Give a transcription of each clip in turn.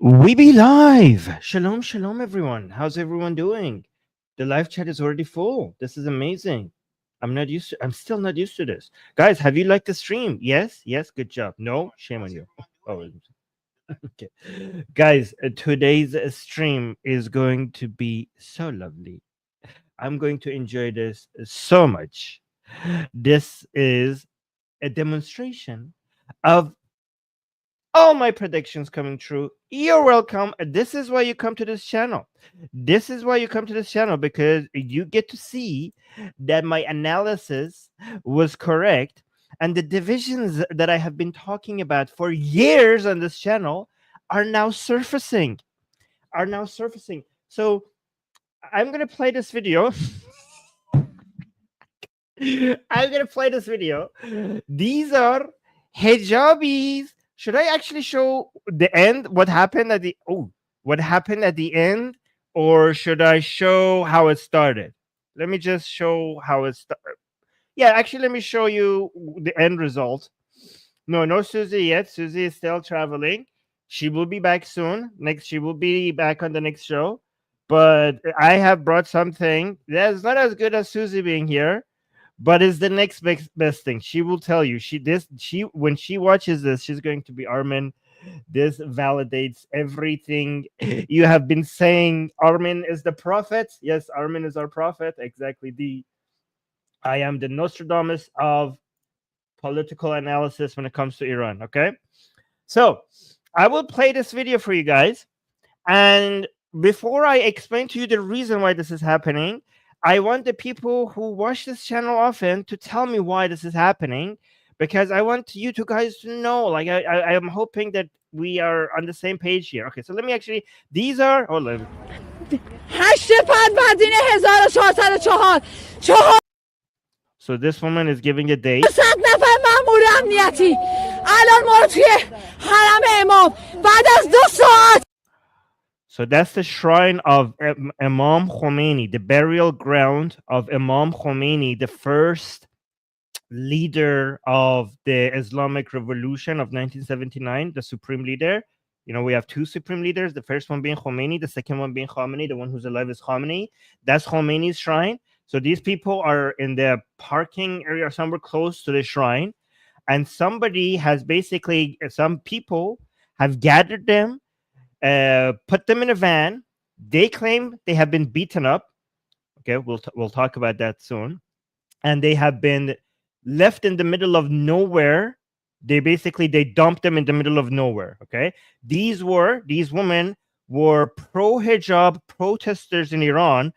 We be live. Shalom, shalom, everyone. How's everyone doing? The live chat is already full. This is amazing. I'm still not used to this. Guys, have you liked the stream? Yes, yes, good job. No, shame on you. Oh, okay. Guys, today's stream is going to be so lovely. I'm going to enjoy this so much. This is a demonstration of all my predictions coming true. You're welcome. This is why you come to this channel. This is why you come to this channel, because you get to see that my analysis was correct, and the divisions that I have been talking about for years on this channel are now surfacing. So I'm gonna play this video. I'm gonna play this video. These are hijabis. Should I actually show the end? What happened at the end, or should I show how it started? Let me just show how it started. Yeah, actually, let me show you the end result. No Susie yet. Susie is still traveling. She will be back soon. She will be back on the next show. But I have brought something that's not as good as Susie being here, but it's the next best thing. She will tell you. When she watches this, she's going to be Armin. This validates everything you have been saying. Armin is the prophet. Yes, Armin is our prophet. Exactly. I am the Nostradamus of political analysis when it comes to Iran. Okay, so I will play this video for you guys, and before I explain to you the reason why this is happening, I want the people who watch this channel often to tell me why this is happening, because I want you two guys to know. Like I am hoping that we are on the same page here. Okay, so let me actually. These are. Hold on. So this woman is giving a date. So that's the shrine of Imam Khomeini, the burial ground of Imam Khomeini, the first leader of the Islamic Revolution of 1979, the supreme leader. You know, we have two supreme leaders, the first one being Khomeini, the second one being Khamenei. The one who's alive is Khamenei. That's Khomeini's shrine. So these people are in the parking area somewhere close to the shrine. And some people have gathered them, put them in a van. They claim they have been beaten up. Okay, we'll talk about that soon. And they have been left in the middle of nowhere. They dumped them in the middle of nowhere. Okay, these women were pro-hijab protesters in Iran,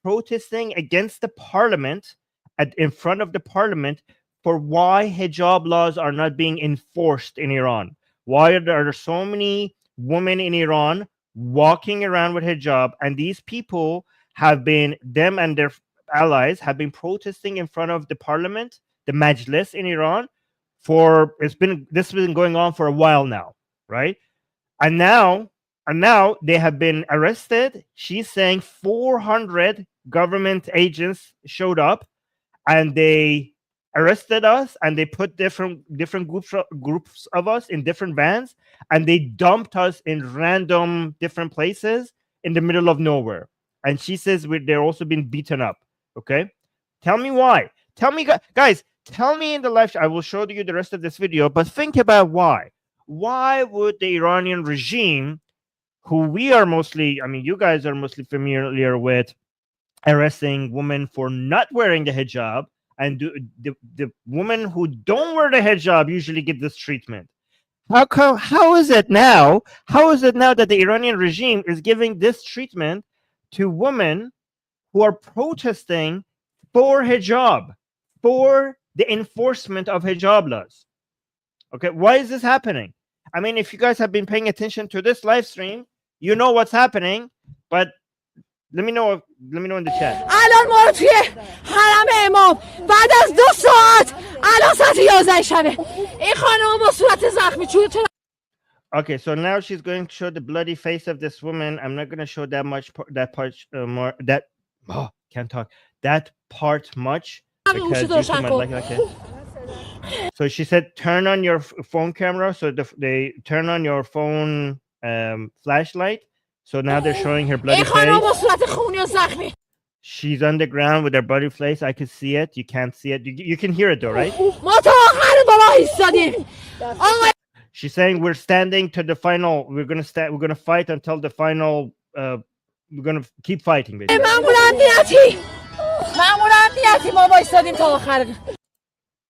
protesting against the parliament, in front of the parliament, for why hijab laws are not being enforced in Iran. Why are there so many women in Iran walking around with hijab? And these people them and their allies have been protesting in front of the parliament, the Majlis in Iran, this has been going on for a while now, right? And now they have been arrested. She's saying 400 government agents showed up, and they arrested us, and they put different groups of us in different vans, and they dumped us in random different places in the middle of nowhere. And she says they're also being beaten up. Okay, tell me why. Tell me, guys. Tell me in the live. I will show you the rest of this video, but think about why. Why would the Iranian regime, who we are mostly, you guys are mostly familiar with, arresting women for not wearing the hijab, and the women who don't wear the hijab usually get this treatment? How is it now? How is it now that the Iranian regime is giving this treatment to women who are protesting for hijab, for the enforcement of hijab laws? Okay, why is this happening? If you guys have been paying attention to this live stream, you know what's happening. But let me know in the chat. Okay, so now she's going to show the bloody face of this woman. I'm not going to show that much, can't talk. That part much, because YouTube might like it. So she said, turn on your phone camera. So they turn on your phone flashlight. So now they're showing her bloody face. She's on the ground with her bloody face. I can see it. You can't see it. You can hear it though, right? She's saying we're standing to the final. We're gonna stand. We're gonna fight until the final. We're gonna keep fighting. Basically.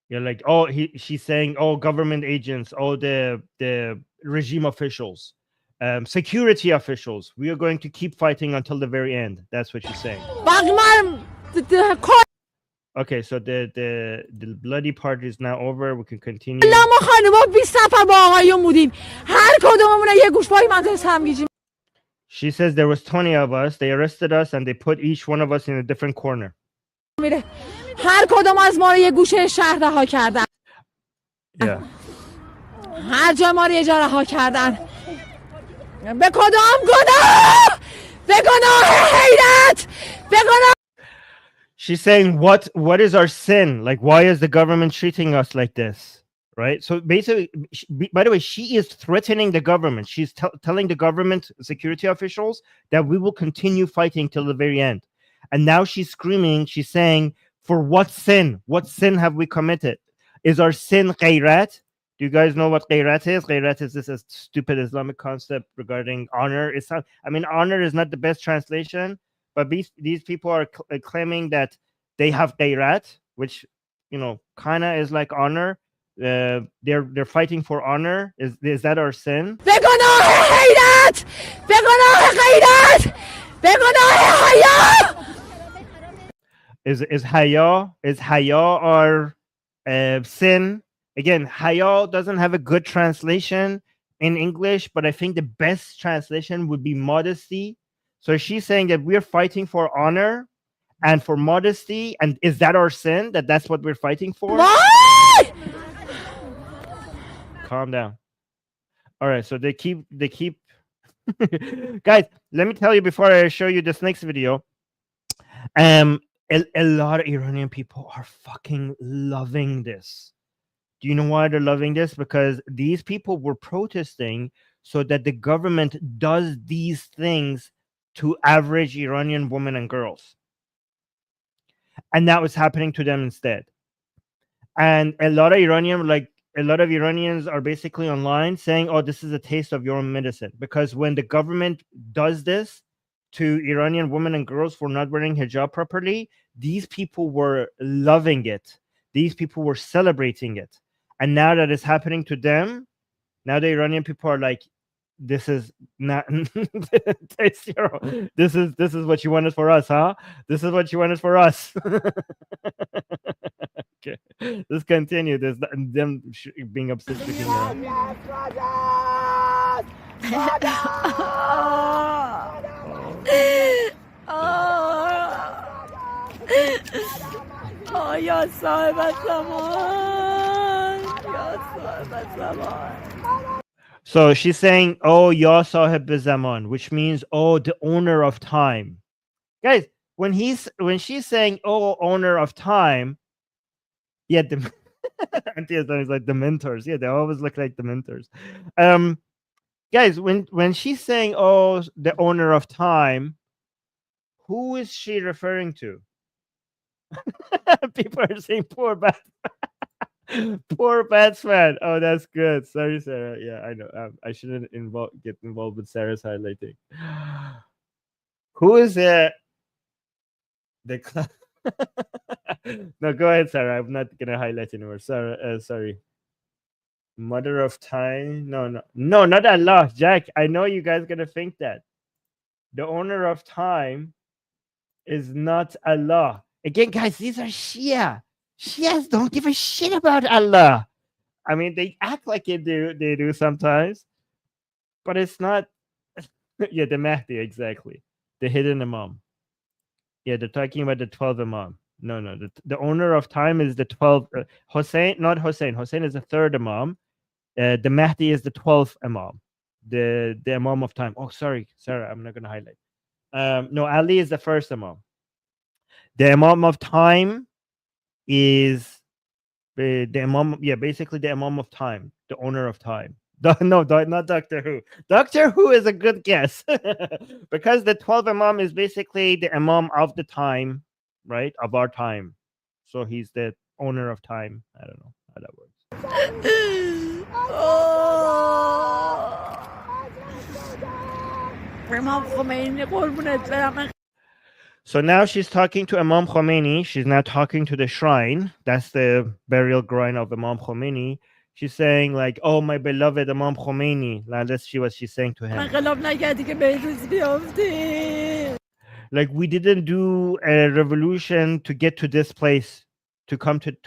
You're like, oh, she's saying, oh, government agents, oh, the regime officials, security officials. We are going to keep fighting until the very end. That's what she's saying. Okay, so the bloody part is now over. We can continue. She says there was 20 of us. They arrested us and they put each one of us in a different corner. Yeah. She's saying, what is our sin? Like, why is the government treating us like this? Right? So basically, by the way, she is threatening the government. She's telling the government security officials that we will continue fighting till the very end. And now she's screaming, she's saying, for what sin? What sin have we committed? Is our sin ghayrat? Do you guys know what ghayrat is? Ghayrat is this a stupid Islamic concept regarding honor. It's not, I mean, honor is not the best translation, but these people are claiming that they have ghayrat, which, you know, kind of is like honor. They're fighting for honor. Is that our sin? Is haya our sin? Again, haya doesn't have a good translation in English, but I think the best translation would be modesty. So she's saying that we're fighting for honor and for modesty, and is that our sin? That's what we're fighting for? Calm down. All right, so they keep guys, let me tell you before I show you this next video. A lot of Iranian people are fucking loving this. Do you know why they're loving this? Because these people were protesting so that the government does these things to average Iranian women and girls. And that was happening to them instead. And a lot of Iranians are basically online saying, oh, this is a taste of your own medicine. Because when the government does this to Iranian women and girls for not wearing hijab properly, these people were loving it. These people were celebrating it. And now that it's happening to them, now the Iranian people are like, this is not this is what you wanted for us, huh? This is what you wanted for us. Okay, let's continue. There's them being upset. So she's saying, oh, ya sahib zaman, which means, oh, the owner of time. Guys, when she's saying, oh, owner of time, yeah, the Anti-Islam is like the mentors. Yeah, they always look like the mentors. Guys, when she's saying, oh, the owner of time, who is she referring to? People are saying poor batsman. Oh, that's good. Sorry, Sarah. Yeah, I know. I shouldn't get involved with Sarah's highlighting. Who is the no, go ahead, Sarah. I'm not gonna highlight anymore. Sarah, sorry. Mother of time. No, not Allah. Jack, I know you guys gonna think that. The owner of time is not Allah. Again, guys, these are Shia. Shias don't give a shit about Allah. I mean, they act like they do sometimes, but it's not. Yeah, the Mahdi, exactly. The hidden Imam. Yeah, they're talking about the 12 Imam. No, the owner of time is the 12. Hussein, not Hussein. Hussein is the third Imam. The Mahdi is the 12th Imam. The Imam of time. Oh, sorry, Sarah, I'm not going to highlight. No, Ali is the first Imam. The Imam of time is the Imam. Yeah, basically the Imam of time, the owner of time. No, not Doctor Who. Doctor Who is a good guess because the 12 Imam is basically the Imam of the time, right? Of our time. So he's the owner of time. I don't know how that works. So now she's talking to Imam Khomeini. She's now talking to the shrine. That's the burial ground of Imam Khomeini. She's saying like, "Oh, my beloved Imam Khomeini." Now let's see what she's saying to him. Like, we didn't do a revolution to get to this place, to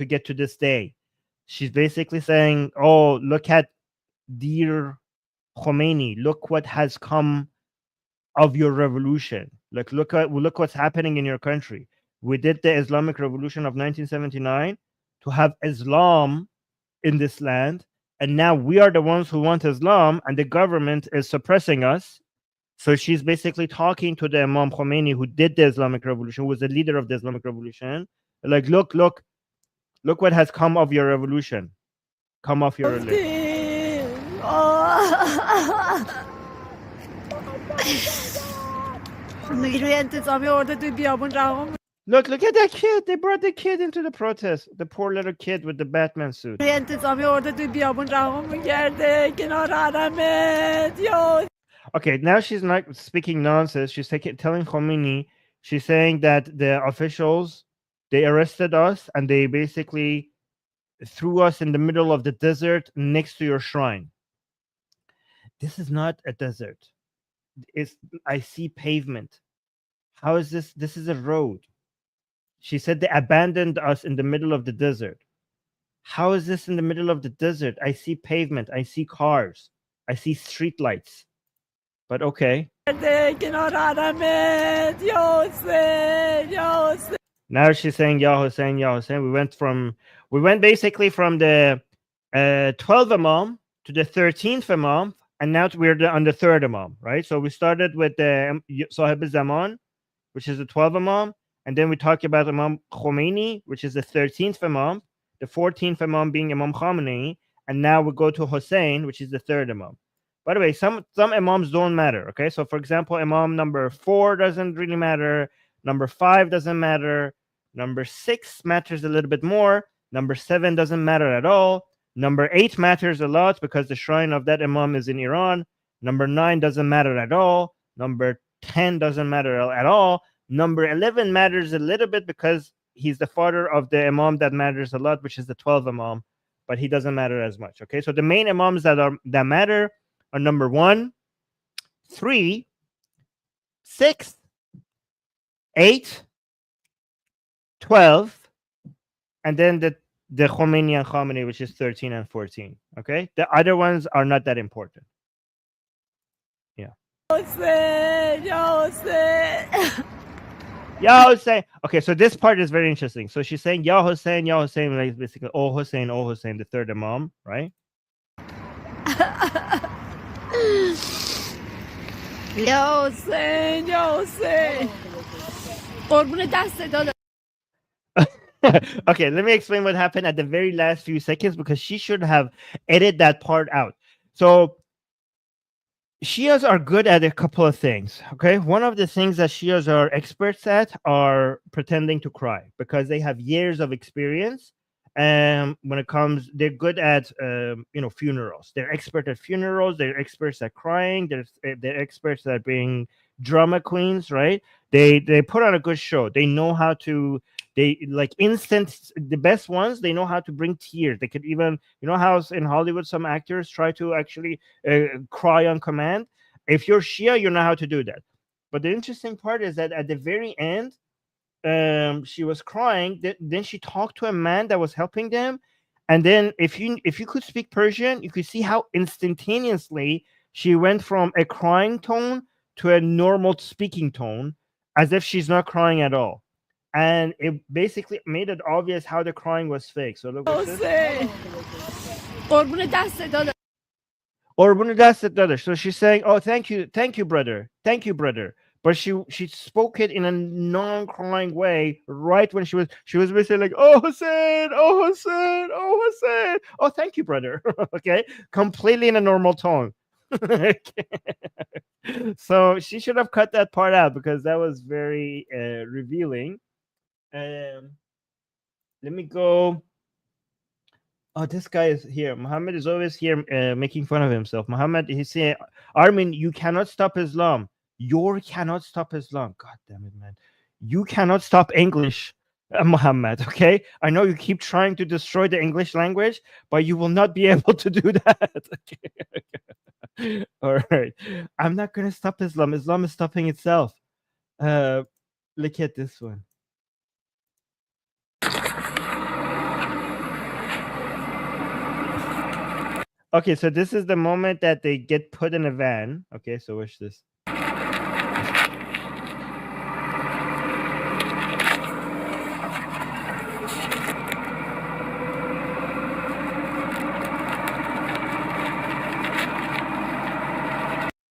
get to this day. She's basically saying, "Oh, look at dear Khomeini. Look what has come of your revolution. Like, look what's happening in your country. We did the Islamic Revolution of 1979 to have Islam in this land, and now we are the ones who want Islam, and the government is suppressing us." So she's basically talking to the Imam Khomeini who did the Islamic Revolution, who was the leader of the Islamic Revolution. Like, look what has come of your revolution. Come off your religion. Look at that kid. They brought the kid into the protest. The poor little kid with the Batman suit. Okay, now she's not speaking nonsense. She's telling Khomeini, she's saying that the officials, they arrested us and they basically threw us in the middle of the desert next to your shrine. This is not a desert. I see pavement. How is this? This is a road. She said they abandoned us in the middle of the desert. How is this in the middle of the desert? I see pavement. I see cars. I see street lights. But okay. Now she's saying, Ya Hussein, Ya Hussein. We went basically from the 12th Imam to the 13th Imam, and now we're on the 3rd Imam, right? So we started with the Sahib al-Zaman, which is the 12th Imam, and then we talked about Imam Khomeini, which is the 13th Imam, the 14th Imam being Imam Khamenei, and now we go to Hussein, which is the 3rd Imam. By the way, some Imams don't matter, okay? So, for example, Imam number 4 doesn't really matter. Number 5 doesn't matter. Number 6 matters a little bit more. Number 7 doesn't matter at all. Number 8 matters a lot because the shrine of that Imam is in Iran. Number 9 doesn't matter at all. Number 10 doesn't matter at all. Number 11 matters a little bit because he's the father of the Imam that matters a lot, which is the 12th Imam, but he doesn't matter as much, okay? So the main Imams that matter are number 1, 3, 6, 8, 12, and then the Khomeini and Khamenei, which is 13 and 14. Okay, the other ones are not that important. Yeah. Ya Hussein. Okay, so this part is very interesting. So she's saying Ya Hussein, like basically oh Hussein, the 3rd Imam, right? Ya Hussein. Okay, let me explain what happened at the very last few seconds because she should have edited that part out. So Shias are good at a couple of things. Okay, one of the things that Shias are experts at are pretending to cry because they have years of experience. When it comes, they're good at funerals. They're expert at funerals. They're experts at crying. They're experts at being drama queens. Right? They put on a good show. They know how to. They like the best ones. They know how to bring tears. They could even, how in Hollywood some actors try to actually cry on command. If you're Shia, you know how to do that. But the interesting part is that at the very end, she was crying. Then she talked to a man that was helping them, and then if you could speak Persian, you could see how instantaneously she went from a crying tone to a normal speaking tone, as if she's not crying at all. And it basically made it obvious how the crying was fake. So look at this. So she's saying, "Oh, thank you, brother. Thank you, brother. but she spoke it in a non-crying way right when she was basically like, "Oh Hussein, oh Hussein, oh Hussein, oh thank you, brother." Okay, completely in a normal tone. So she should have cut that part out because that was very revealing. Let me go. Oh, this guy is here. Muhammad is always here making fun of himself. Muhammad, he's saying, Armin, you cannot stop Islam. You cannot stop Islam. God damn it, man. You cannot stop English, Muhammad. Okay. I know you keep trying to destroy the English language, but you will not be able to do that. Okay. All right. I'm not going to stop Islam. Islam is stopping itself. Look at this one. Okay, so this is the moment that they get put in a van. Okay, so watch this.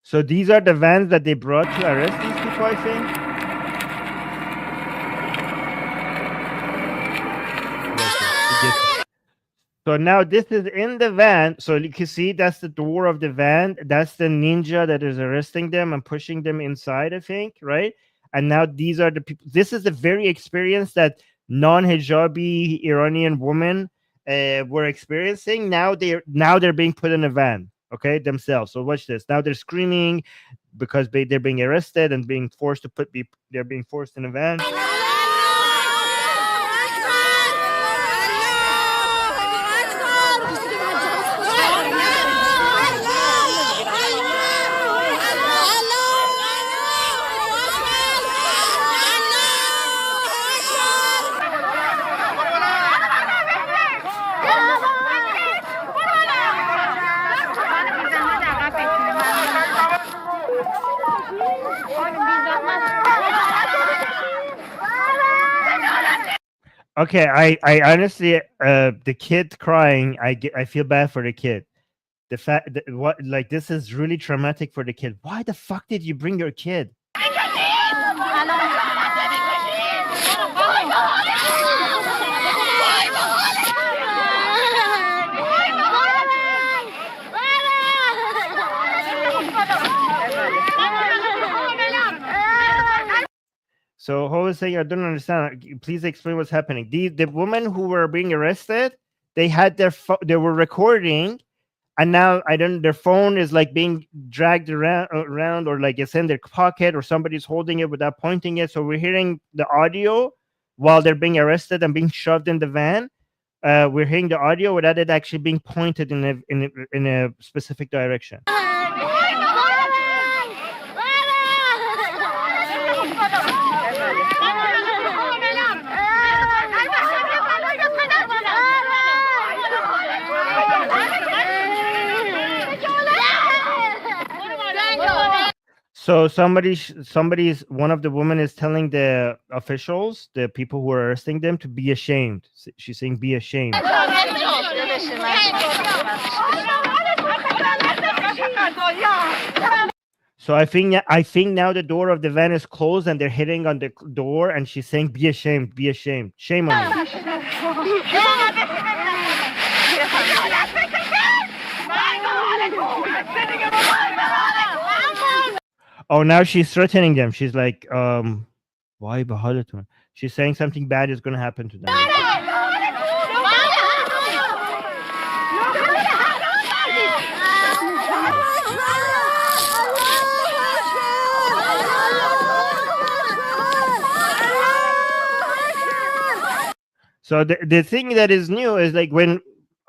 So these are the vans that they brought to arrest these people, I think. So now this is in the van. So you can see that's the door of the van. That's the ninja that is arresting them and pushing them inside, I think, right? And now these are the people. This is the very experience that non-hijabi Iranian women were experiencing. Now they're being put in a van, okay, themselves. So watch this. Now they're screaming because they're being arrested and being forced to they're being forced in a van. Okay, I honestly, the kid crying, I feel bad for the kid. The fact that like this is really traumatic for the kid. Why the fuck did you bring your kid? So who was saying, I don't understand. Please explain what's happening. The women who were being arrested, they had they were recording, and now their phone is like being dragged around, or like it's in their pocket, or somebody's holding it without pointing it. So we're hearing the audio while they're being arrested and being shoved in the van. We're hearing the audio without it actually being pointed in a specific direction. So one of the women is telling the officials, the people who are arresting them, to be ashamed. She's saying, "Be ashamed." So I think now the door of the van is closed and they're hitting on the door, and she's saying, "Be ashamed, be ashamed, shame on you." Oh, now she's threatening them. She's like, why Bahadur? She's saying something bad is going to happen to them. So the thing that is new is like when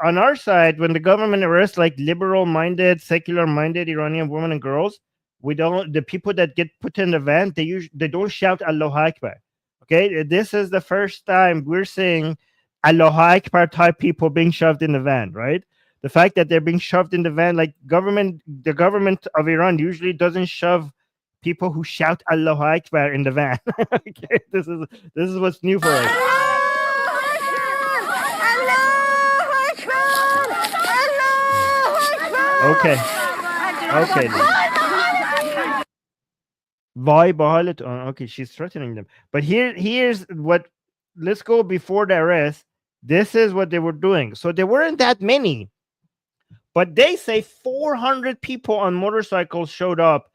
on our side, when the government arrests like liberal-minded, secular-minded Iranian women and girls, the people that get put in the van, they don't shout Allahu Akbar. Okay, this is the first time we're seeing Allahu Akbar type people being shoved in the van, right? The fact that they're being shoved in the van, like the government of Iran usually doesn't shove people who shout Allahu Akbar in the van. Okay, this is what's new for us. Okay. Why Bahalit? Okay, she's threatening them. But here's what. Let's go before the arrest. This is what they were doing. So there weren't that many, but they say 400 people on motorcycles showed up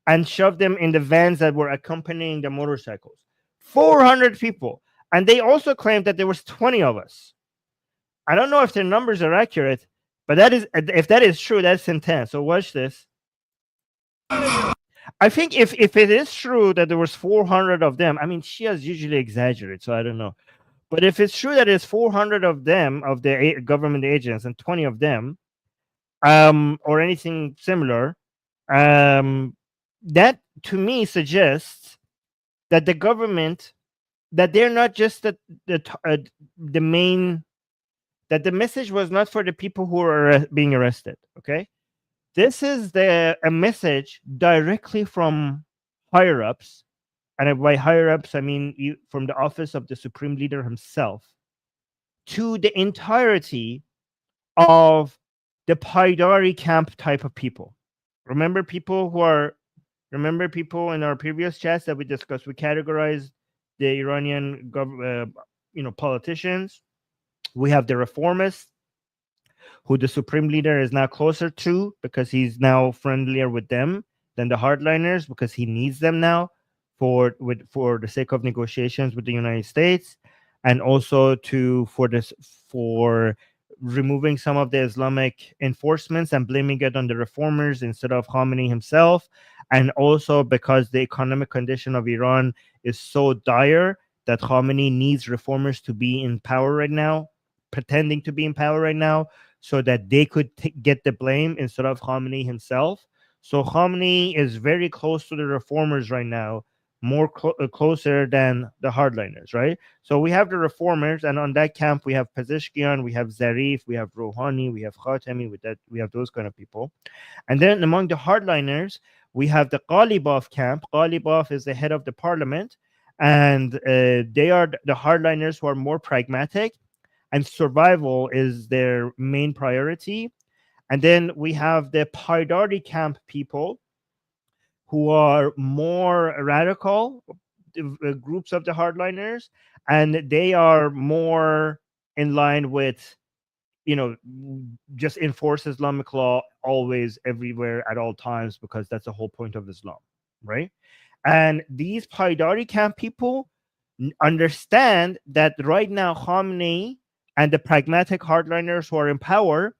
and shoved them in the vans that were accompanying the motorcycles. 400 people, and they also claimed that there was 20 of us. I don't know if their numbers are accurate, but that is, if that is true, that's intense. So watch this. I think if it is true that there was 400 of them, I mean, Shias usually exaggerate, so I don't know. But if it's true that it's 400 of them, of the government agents, and 20 of them, or anything similar, that to me suggests that the government, that they're not just the main, that the message was not for the people who are being arrested. Okay, this is a message directly from higher ups, and by higher ups I mean from the office of the supreme leader himself, to the entirety of the Paidari camp type of people. Remember people in our previous chats that we discussed, we categorized the Iranian politicians. We have the reformists, who the supreme leader is now closer to because he's now friendlier with them than the hardliners, because he needs them now for the sake of negotiations with the United States, and also for removing some of the Islamic enforcements and blaming it on the reformers instead of Khamenei himself, and also because the economic condition of Iran is so dire that Khamenei needs reformers to be in power right now, pretending to be in power right now, so that they could get the blame instead of Khamenei himself. So Khamenei is very close to the reformers right now, more closer than the hardliners, right? So we have the reformers, and on that camp we have Pezeshkian, we have Zarif, we have Rouhani, we have Khatami. With that, we have those kind of people. And then among the hardliners, we have the Ghalibaf camp. Ghalibaf is the head of the parliament, and they are the hardliners who are more pragmatic, and survival is their main priority. And then we have the Paidari camp people, who are more radical groups of the hardliners, and they are more in line with, just enforce Islamic law always, everywhere, at all times, because that's the whole point of Islam, right? And these Paidari camp people understand that right now Khamenei and the pragmatic hardliners who are in power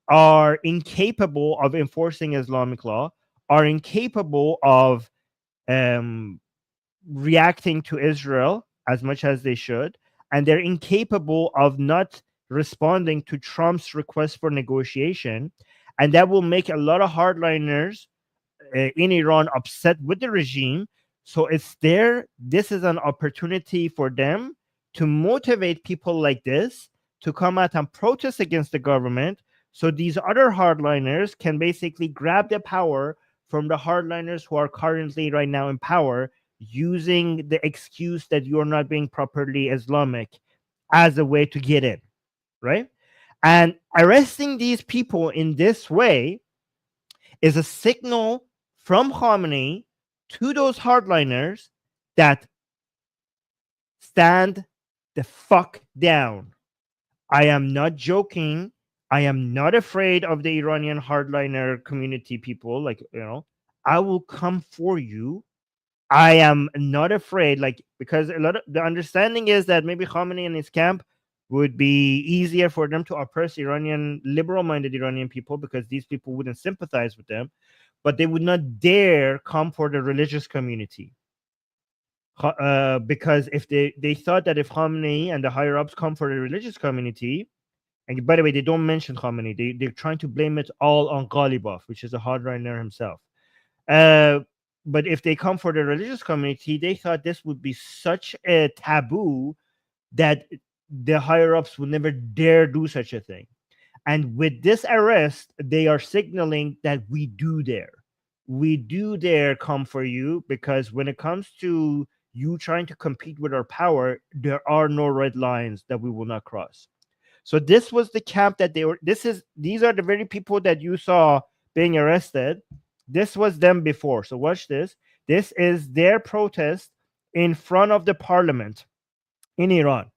are incapable of enforcing Islamic law, are incapable of reacting to Israel as much as they should, and they're incapable of not responding to Trump's request for negotiation. And that will make a lot of hardliners in Iran upset with the regime. So this is an opportunity for them to motivate people like this to come out and protest against the government. So these other hardliners can basically grab the power from the hardliners who are currently right now in power, using the excuse that you're not being properly Islamic as a way to get in, right? And arresting these people in this way is a signal from Khamenei to those hardliners that stand the fuck down. I am not joking. I am not afraid of the Iranian hardliner community people. Like, I will come for you. I am not afraid, because a lot of the understanding is that maybe Khamenei and his camp would be easier for them to oppress liberal-minded Iranian people, because these people wouldn't sympathize with them, but they would not dare come for the religious community. Because if they thought that if Khamenei and the higher-ups come for the religious community, and by the way, they don't mention Khamenei, they're trying to blame it all on Ghalibaf, which is a hardliner himself. But if they come for the religious community, they thought this would be such a taboo that the higher ups would never dare do such a thing. And with this arrest, they are signaling that we do dare come for you, because when it comes to you trying to compete with our power, there are no red lines that we will not cross. So this was the camp that these are the very people that you saw being arrested. This was them before. So watch this. This is their protest in front of the parliament in Iran.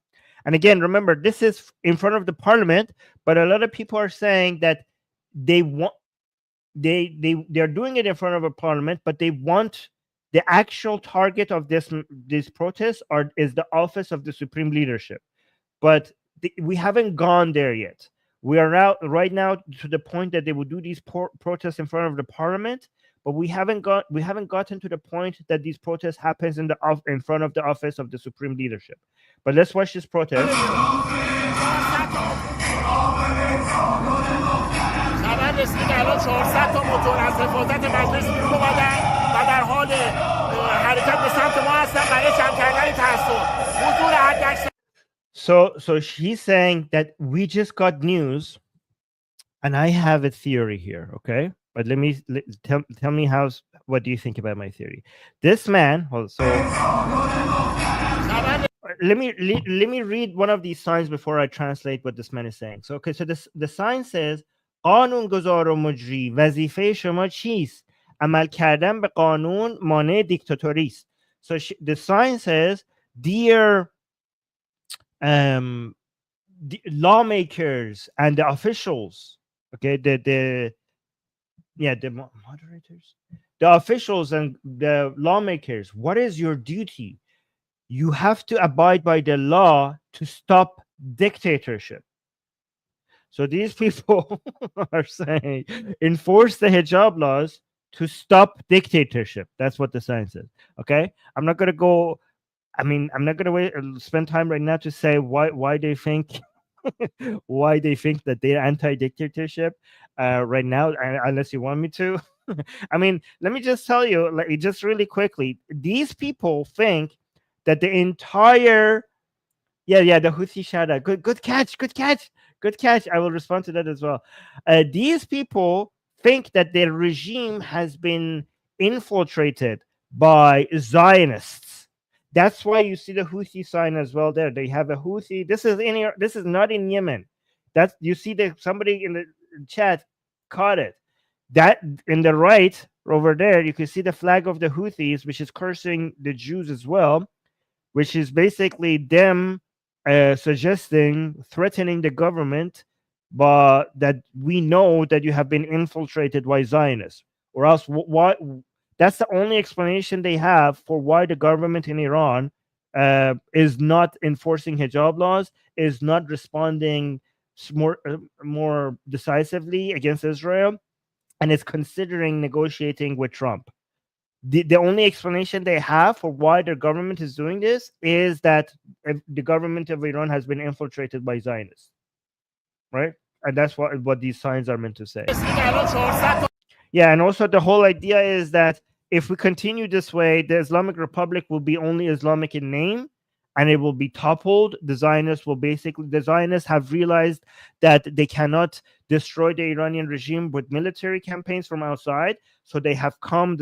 And again, remember, this is in front of the parliament, but a lot of people are saying that they're doing it in front of a parliament, but they want the actual target of this protest is the office of the supreme leadership. But we haven't gone there yet. We are out right now to the point that they will do these protests in front of the parliament, but we haven't gotten to the point that these protests happens in front of the office of the supreme leadership. But let's watch this protest. So she's saying that we just got news, and I have a theory here, okay? But tell me what do you think about my theory? This man, let me read one of these signs before I translate what this man is saying. So okay, so the sign says قانونگذار و مجری وظیفه شما چیست؟ عمل کردن به قانون مانع دیکتاتوری است. So the sign says, dear the lawmakers and the officials, okay, the moderators, the officials and the lawmakers, what is your duty? You have to abide by the law to stop dictatorship. So these people are saying, enforce the hijab laws to stop dictatorship. That's what the sign says. Okay, I'm not going to spend time right now to say why they think why they think that they're anti-dictatorship right now, unless you want me to. I mean, let me just tell you, just really quickly, these people think that the entire the Houthi shout out. Good catch. I will respond to that as well. These people think that their regime has been infiltrated by Zionists. That's why you see the Houthi sign as well there. They have a Houthi. This is not in Yemen. That's, you see that somebody in the chat caught it. That in the right over there, you can see the flag of the Houthis, which is cursing the Jews as well, which is basically them threatening the government, but that we know that you have been infiltrated by Zionists, or else what? That's the only explanation they have for why the government in Iran is not enforcing hijab laws, is not responding more decisively against Israel, and is considering negotiating with Trump. The only explanation they have for why their government is doing this is that the government of Iran has been infiltrated by Zionists, right? And that's what these signs are meant to say. Yeah, and also the whole idea is that if we continue this way, the Islamic Republic will be only Islamic in name, and it will be toppled. The Zionists have realized that they cannot destroy the Iranian regime with military campaigns from outside. So the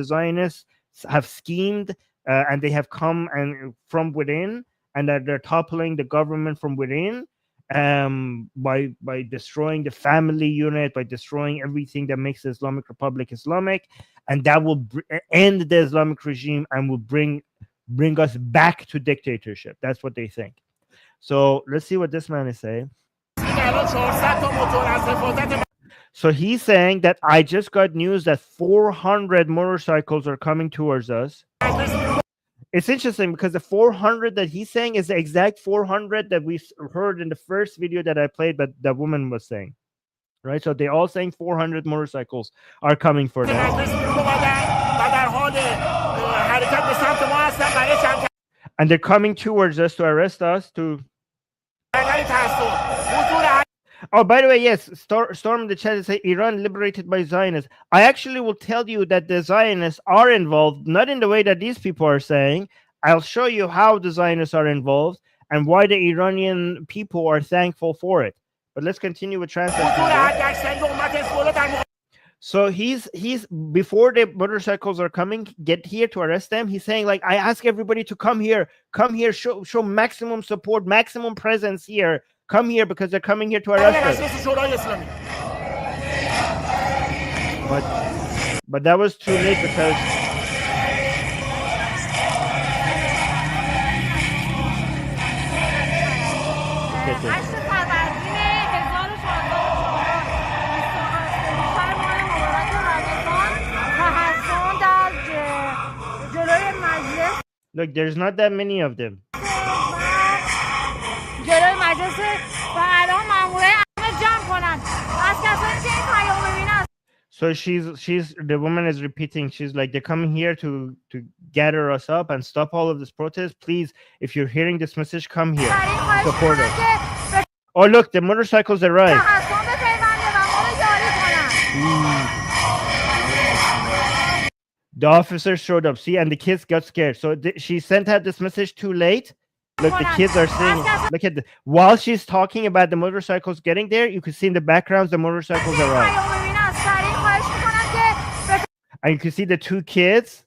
Zionists have schemed, and they have come and from within, and that they're toppling the government from within, by destroying the family unit, by destroying everything that makes the Islamic Republic Islamic, and that will end the Islamic regime and will bring us back to dictatorship. That's what they think. So let's see what this man is saying. So he's saying that I just got news that 400 motorcycles are coming towards us. It's interesting because the 400 that he's saying is the exact 400 that we heard in the first video that I played, but the woman was saying, right? So they're all saying 400 motorcycles are coming for them. And they're coming towards us to arrest us. Oh, by the way, yes, Storm in the chat say Iran liberated by Zionists. I actually will tell you that the Zionists are involved, not in the way that these people are saying. I'll show you how the Zionists are involved and why the Iranian people are thankful for it. But let's continue with translation. So he's before the motorcycles are coming, get here to arrest them. He's saying, like, I ask everybody to come here, show maximum support, maximum presence here. Come here because they're coming here to arrest us. But that was too late because at this. Look, there's not that many of them. So she's the woman is repeating. She's like, they're coming here to gather us up and stop all of this protest. Please, if you're hearing this message, come here, support us. Oh, look, the motorcycles arrived. The officers showed up. See, and the kids got scared. So she sent out this message too late. Look, the kids are saying, look at while she's talking about the motorcycles getting there, you can see in the backgrounds the motorcycles arrive. And you can see the two kids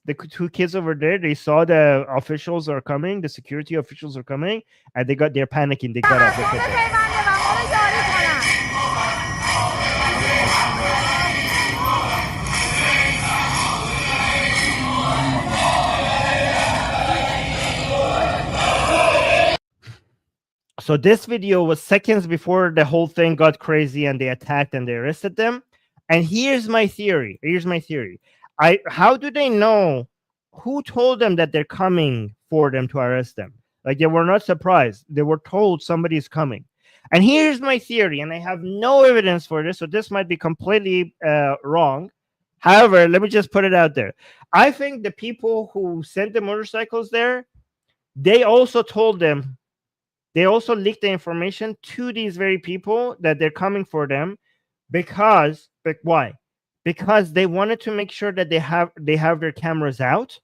over there. They saw the officials are coming, the security officials are coming, and they're panicking. They got up. Look at that. So this video was seconds before the whole thing got crazy and they attacked and they arrested them. And here's my theory. How do they know who told them that they're coming for them to arrest them? Like, they were not surprised. They were told somebody's coming. And here's my theory, and I have no evidence for this, so this might be completely wrong. However, let me just put it out there. I think the people who sent the motorcycles there, they also told them, they also leaked the information to these very people that they're coming for them because, but why? Because they wanted to make sure that they have their cameras out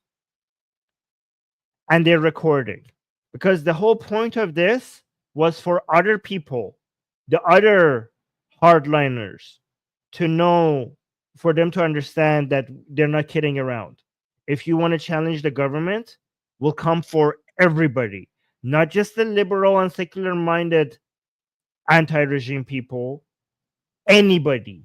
and they're recording. Because the whole point of this was for other people, the other hardliners, to know, for them to understand that they're not kidding around. If you want to challenge the government, we'll come for everybody, not just the liberal and secular-minded anti-regime people, anybody.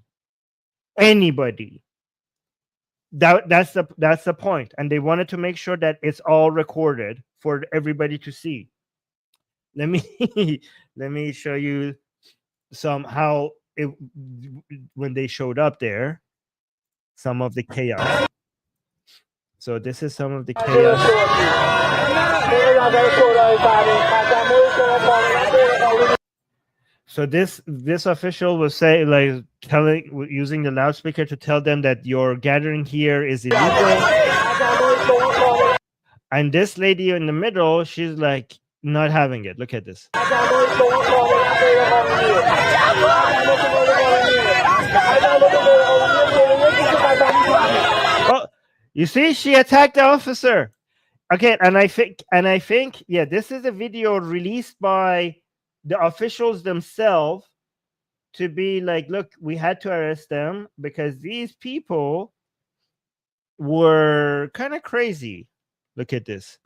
That's the point, and they wanted to make sure that it's all recorded for everybody to see. Let me show you some when they showed up there, some of the chaos. So this is some of the chaos. So this official was saying, like, using the loudspeaker to tell them that your gathering here is illegal. And this lady in the middle, she's like not having it. Look at this. Oh, you see, she attacked the officer. Okay, and I think, yeah, this is a video released by the officials themselves to be like, look, we had to arrest them because these people were kind of crazy. Look at this.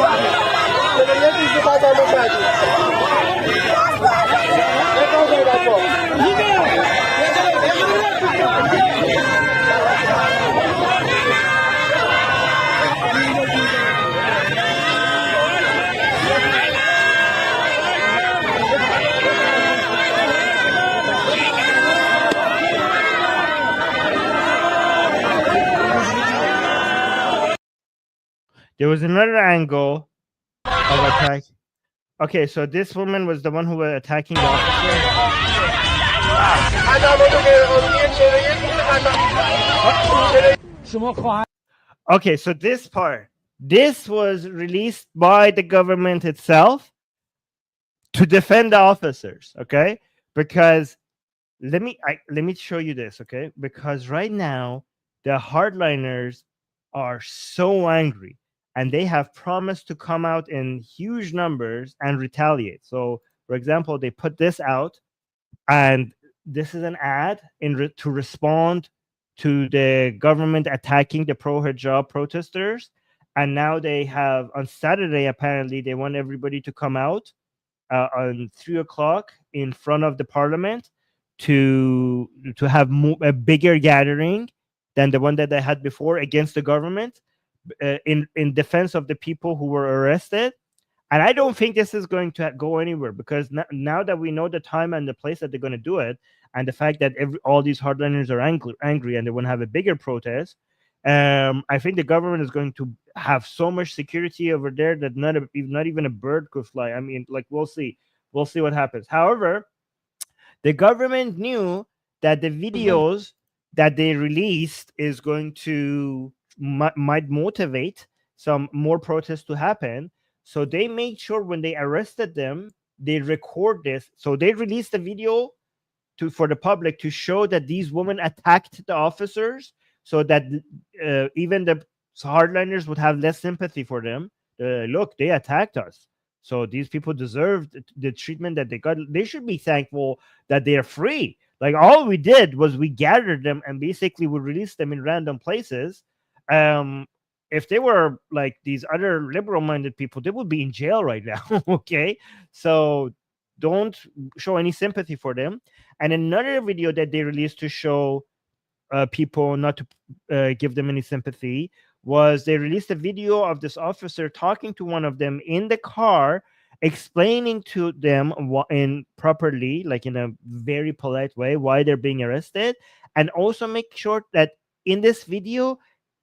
There was another angle of attack. Okay, so this woman was the one who was attacking the officer. Okay, so this was released by the government itself to defend the officers, okay? Because let me show you this, okay? Because right now the hardliners are so angry. And they have promised to come out in huge numbers and retaliate. So, for example, they put this out, and this is an ad to respond to the government attacking the pro-hijab protesters. And now they have, on Saturday, apparently, they want everybody to come out on 3 o'clock in front of the parliament to have a bigger gathering than the one that they had before against the government. In defense of the people who were arrested, And I don't think this is going to go anywhere, because now that we know the time and the place that they're going to do it, and the fact that all these hardliners are angry and they want to have a bigger protest, I think the government is going to have so much security over there that not even a bird could fly. I mean, like, we'll see what happens. However, the government knew that the videos that they released is going to might motivate some more protests to happen. So they made sure when they arrested them, they record this. So they released the video for the public to show that these women attacked the officers, so that even the hardliners would have less sympathy for them. Look, they attacked us, so these people deserve the treatment that they got. They should be thankful that they are free. Like, all we did was we gathered them and basically we released them in random places. If they were like these other liberal-minded people, they would be in jail right now. Okay, so don't show any sympathy for them. And another video that they released to show people not to give them any sympathy was they released a video of this officer talking to one of them in the car, explaining to them in properly, like in a very polite way, why they're being arrested, and also make sure that in this video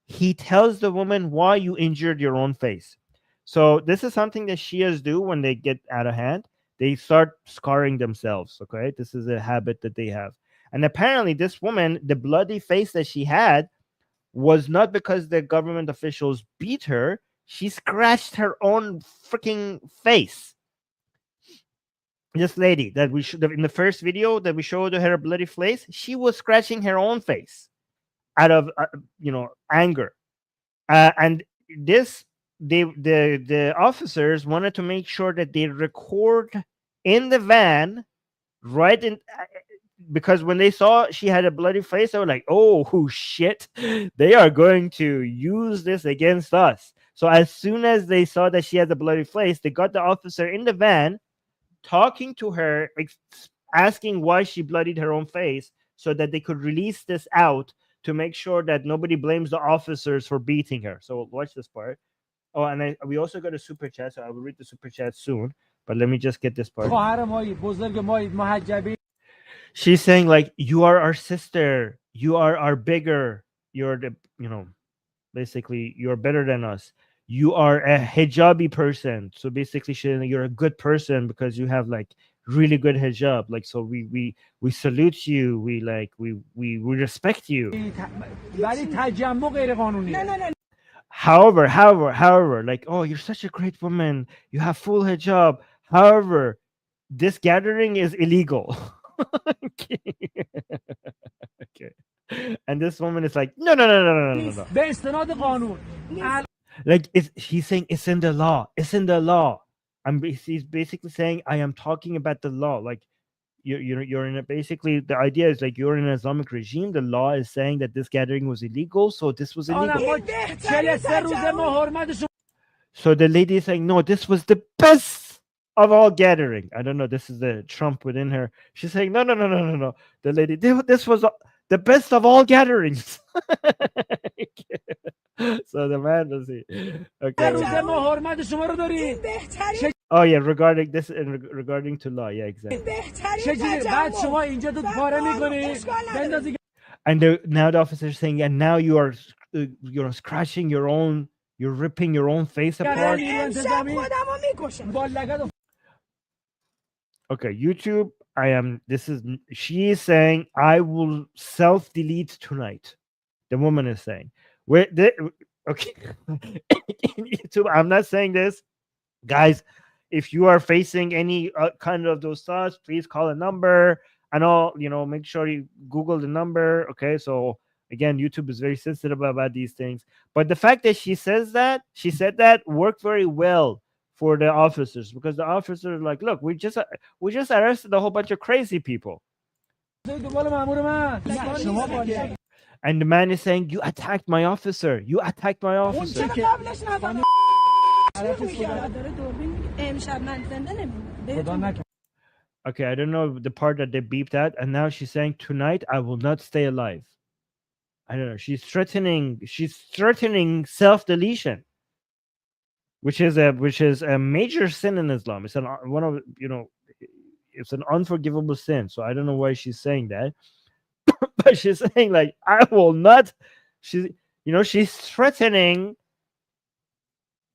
he tells the woman why you injured your own face. So this is something that Shias do when they get out of hand. They start scarring themselves. Okay, this is a habit that they have. And apparently this woman, the bloody face that she had, was not because the government officials beat her. She scratched her own freaking face. This lady that we should in the first video that we showed her bloody face, she was scratching her own face out of anger. And this the officers wanted to make sure that they record in the van, right in because when they saw she had a bloody face, they were like, oh shit, they are going to use this against us. So as soon as they saw that she had a bloody face, they got the officer in the van talking to her, asking why she bloodied her own face, so that they could release this out to make sure that nobody blames the officers for beating her. So watch this part. Oh, and we also got a super chat, so I will read the super chat soon. But let me just get this part. She's saying, like, you are our sister, you are our bigger, you're the, basically you're better than us. You are a hijabi person, so basically you're a good person because you have like really good hijab. Like, so we salute you, we respect you. However, like, oh, you're such a great woman, you have full hijab. However, this gathering is illegal. Okay. Okay. And this woman is like, no. Like, he's saying it's in the law. It's in the law. He's basically saying, I am talking about the law. Like, you're in a, basically the idea is like you're in an Islamic regime. The law is saying that this gathering was illegal, so this was illegal. So the lady is saying, no, this was the best of all gathering. I don't know. This is the Trump within her. She's saying, no. The lady, this was the best of all gatherings. So the man was okay. Oh yeah, regarding this and regarding to law, yeah, exactly. And now the officer is saying, and now you're scratching your own, you're ripping your own face apart. Okay, YouTube, she is saying, I will self-delete tonight. The woman is saying, okay. YouTube, I'm not saying this. Guys, if you are facing any kind of those thoughts, please call a number and all, make sure you Google the number. Okay, so again, YouTube is very sensitive about these things. But the fact that she said that worked very well for the officers, because the officers are like, look, we just arrested a whole bunch of crazy people. And the man is saying, you attacked my officer. You attacked my officer. Okay, I don't know the part that they beeped at. And now she's saying, tonight I will not stay alive. I don't know. She's threatening self-deletion. which is a major sin in Islam. It's one of it's an unforgivable sin. So I don't know why she's saying that, but she's saying like I will not. She's she's threatening.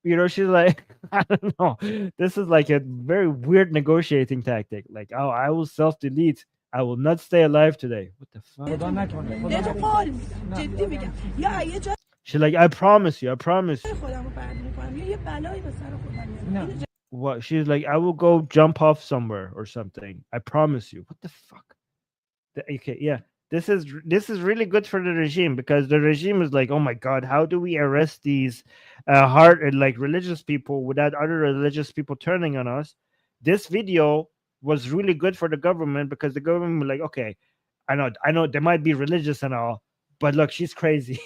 She's like I don't know. This is like a very weird negotiating tactic. Like, oh, I will self delete. I will not stay alive today. What the fuck? She's like, I promise you. I promise you. What? She's like, I will go jump off somewhere or something. I promise you. What the fuck? Okay, yeah. This is really good for the regime, because the regime is like, oh my god, how do we arrest these hard like religious people without other religious people turning on us? This video was really good for the government, because the government was like, okay, I know they might be religious and all, but look, she's crazy.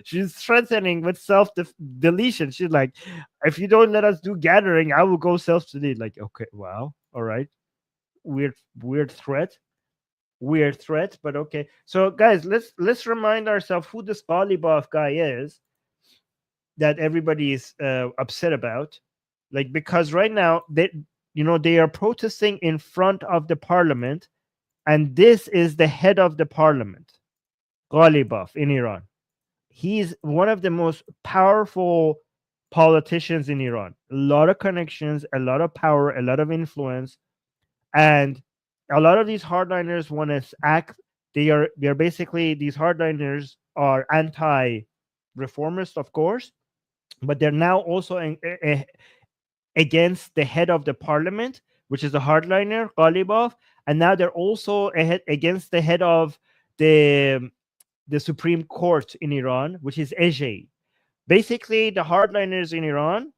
She's threatening with self-deletion. She's like, if you don't let us do gathering, I will go self-delete. Like, okay, wow, all right, weird threat. Weird threat, but okay. So guys, let's remind ourselves who this Ghalibaf guy is that everybody is upset about. Like, because right now they are protesting in front of the parliament, and this is the head of the parliament, Ghalibaf, in Iran. He's one of the most powerful politicians in Iran. A lot of connections, a lot of power, a lot of influence, and a lot of these hardliners want to act. They're basically, these hardliners are anti-reformist, of course, but they're now also against the head of the parliament, which is a hardliner, Ghalibaf, and now they're also against the head of the Supreme Court in Iran, which is Ejei. Basically, the hardliners in Iran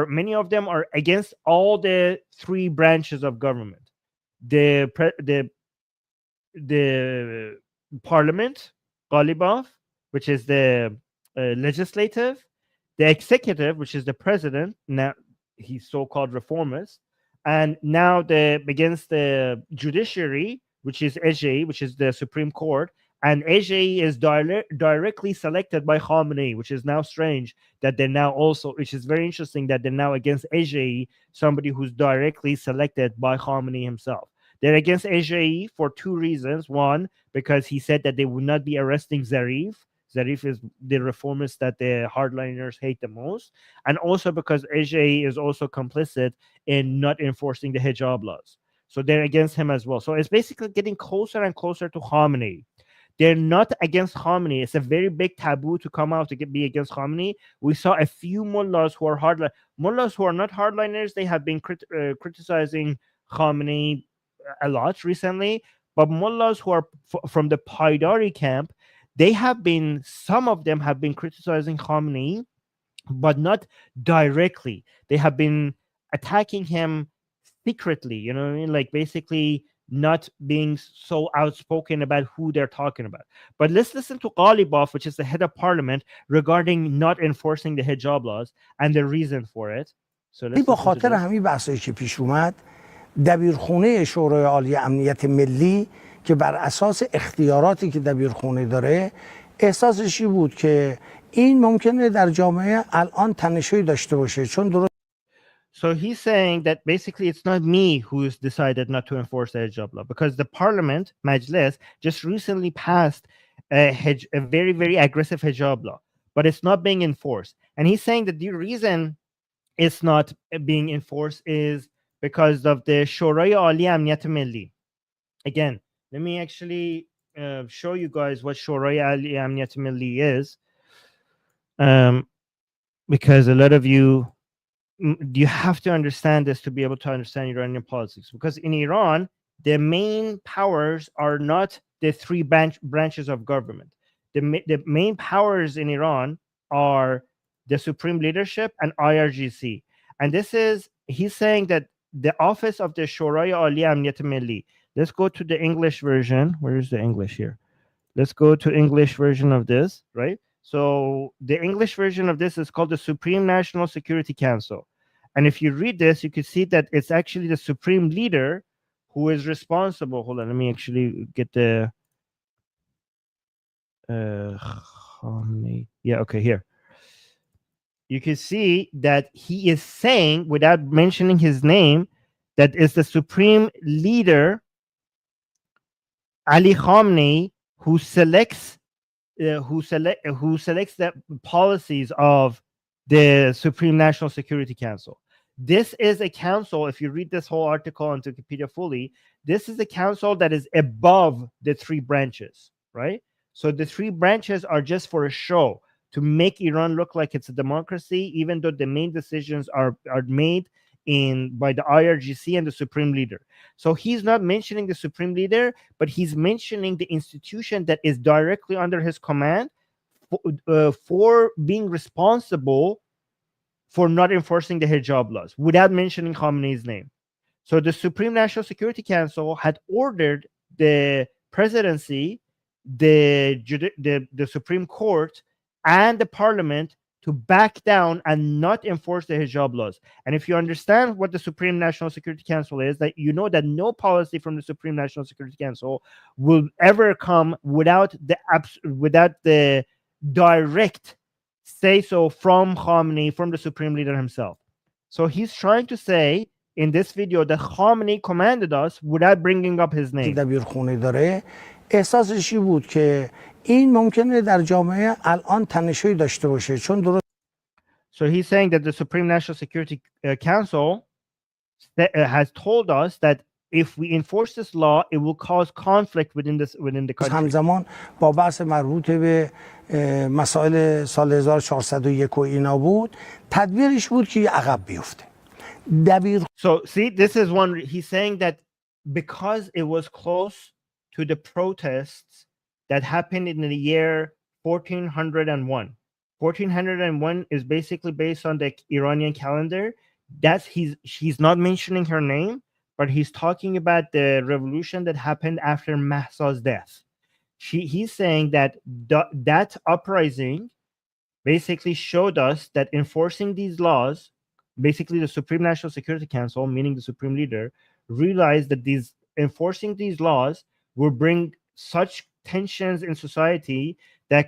many of them are against all the three branches of government: the parliament, Ghalibaf, which is the legislative, the executive, which is the president. Now he's so-called reformist, and now against the judiciary, which is Ejei, which is the Supreme Court. And Ejei is directly selected by Khamenei, which is now strange that they're now also, which is very interesting that they're now against Ejei, somebody who's directly selected by Khamenei himself. They're against Ejei for two reasons. One, because he said that they would not be arresting Zarif. Zarif is the reformist that the hardliners hate the most. And also because Ejei is also complicit in not enforcing the hijab laws. So they're against him as well. So it's basically getting closer and closer to Khamenei. They're not against Khamenei. It's a very big taboo to come out to be against Khamenei. We saw a few mullahs who are mullahs who are not hardliners. They have been criticizing Khamenei a lot recently. But mullahs who are from the Paidari camp, some of them have been criticizing Khamenei, but not directly. They have been attacking him secretly. You know what I mean? Like, basically not being so outspoken about who they're talking about. But let's listen to Ghalibaf, which is the head of parliament, regarding not enforcing the hijab laws and the reason for it. So let's با خاطر همین بحثایی که پیش اومد، دبیرخونه شورای عالی امنیت ملی که بر اساس اختیاراتی که دبیرخونه داره، احساسش این بود که این ممکنه در جامعه الان تنش‌هایی داشته باشه، چون درست. So he's saying that basically it's not me who's decided not to enforce the hijab law, because the parliament, Majlis, just recently passed a very, very aggressive hijab law, but it's not being enforced. And he's saying that the reason it's not being enforced is because of the Shorai Ali Amniyat Milli. Again, let me actually show you guys what Shorai Ali Amniyat Milli is, because a lot of you have to understand this to be able to understand Iranian politics. Because in Iran, the main powers are not the three branches of government. The main powers in Iran are the supreme leadership and IRGC. And he's saying that the office of the Shorai Ali Amniyat Milli. Let's go to the English version. Where is the English here? Let's go to English version of this, right? So the English version of this is called the Supreme National Security Council. And if you read this, you can see that it's actually the supreme leader who is responsible. Hold on, let me actually get the yeah, okay, here. you can see that he is saying, without mentioning his name, that is the supreme leader, Ali Khamenei, who selects the policies of the Supreme National Security Council. This is a council, if you read this whole article on Wikipedia fully, this is a council that is above the three branches, right? So the three branches are just for a show to make Iran look like it's a democracy, even though the main decisions are made by the IRGC and the Supreme Leader. So he's not mentioning the Supreme Leader, but he's mentioning the institution that is directly under his command for being responsible for not enforcing the hijab laws, without mentioning Khamenei's name. So the Supreme National Security Council had ordered the presidency, the Supreme Court, and the parliament to back down and not enforce the hijab laws. And if you understand what the Supreme National Security Council is, that you know that no policy from the Supreme National Security Council will ever come without the direct say-so from Khamenei, from the Supreme Leader himself. So he's trying to say in this video that Khamenei commanded us without bringing up his name. دبیرخونه داره احساسش بود که این ممکنه در جامعه الان تنش‌هایی داشته باشه چون درست. So he's saying that the Supreme National Security Council has told us that if we enforce this law, it will cause conflict within the country. همزمان با بحث مربوط به مسائل سال 1401 و اینا بود، تدبیرش بود که عقب بیفته. So see, this is one. He's saying that because it was close to the protests that happened in the year 1401. 1401 is basically based on the Iranian calendar. He's not mentioning her name, but he's talking about the revolution that happened after Mahsa's death. He's saying that that uprising basically showed us that enforcing these laws, basically the Supreme National Security Council, meaning the Supreme Leader, realized that enforcing these laws will bring such tensions in society that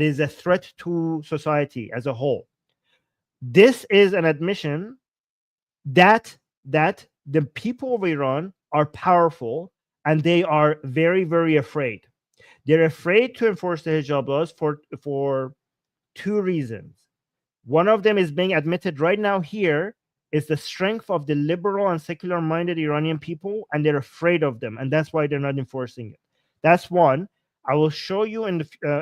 is a threat to society as a whole. This is an admission that the people of Iran are powerful and they are very, very afraid. They're afraid to enforce the hijab laws for two reasons. One of them is being admitted right now here is the strength of the liberal and secular-minded Iranian people, and they're afraid of them, and that's why they're not enforcing it. That's one. I will show you in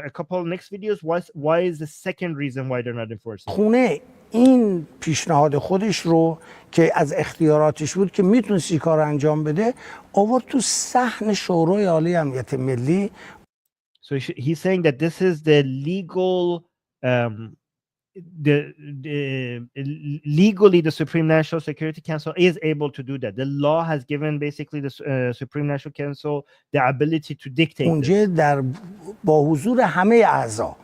a couple of next videos why is the second reason why they're not enforcing it. خونه این پیشنهاد خودش رو که از اختیاراتش بود که میتونست کار انجام بده آورد تو صحن شورای عالی امنیت ملی. So he's saying that this is the legal legally the Supreme National Security Council is able to do that. The law has given basically the Supreme National Council the ability to dictate اونجا با حضور همه اعضا.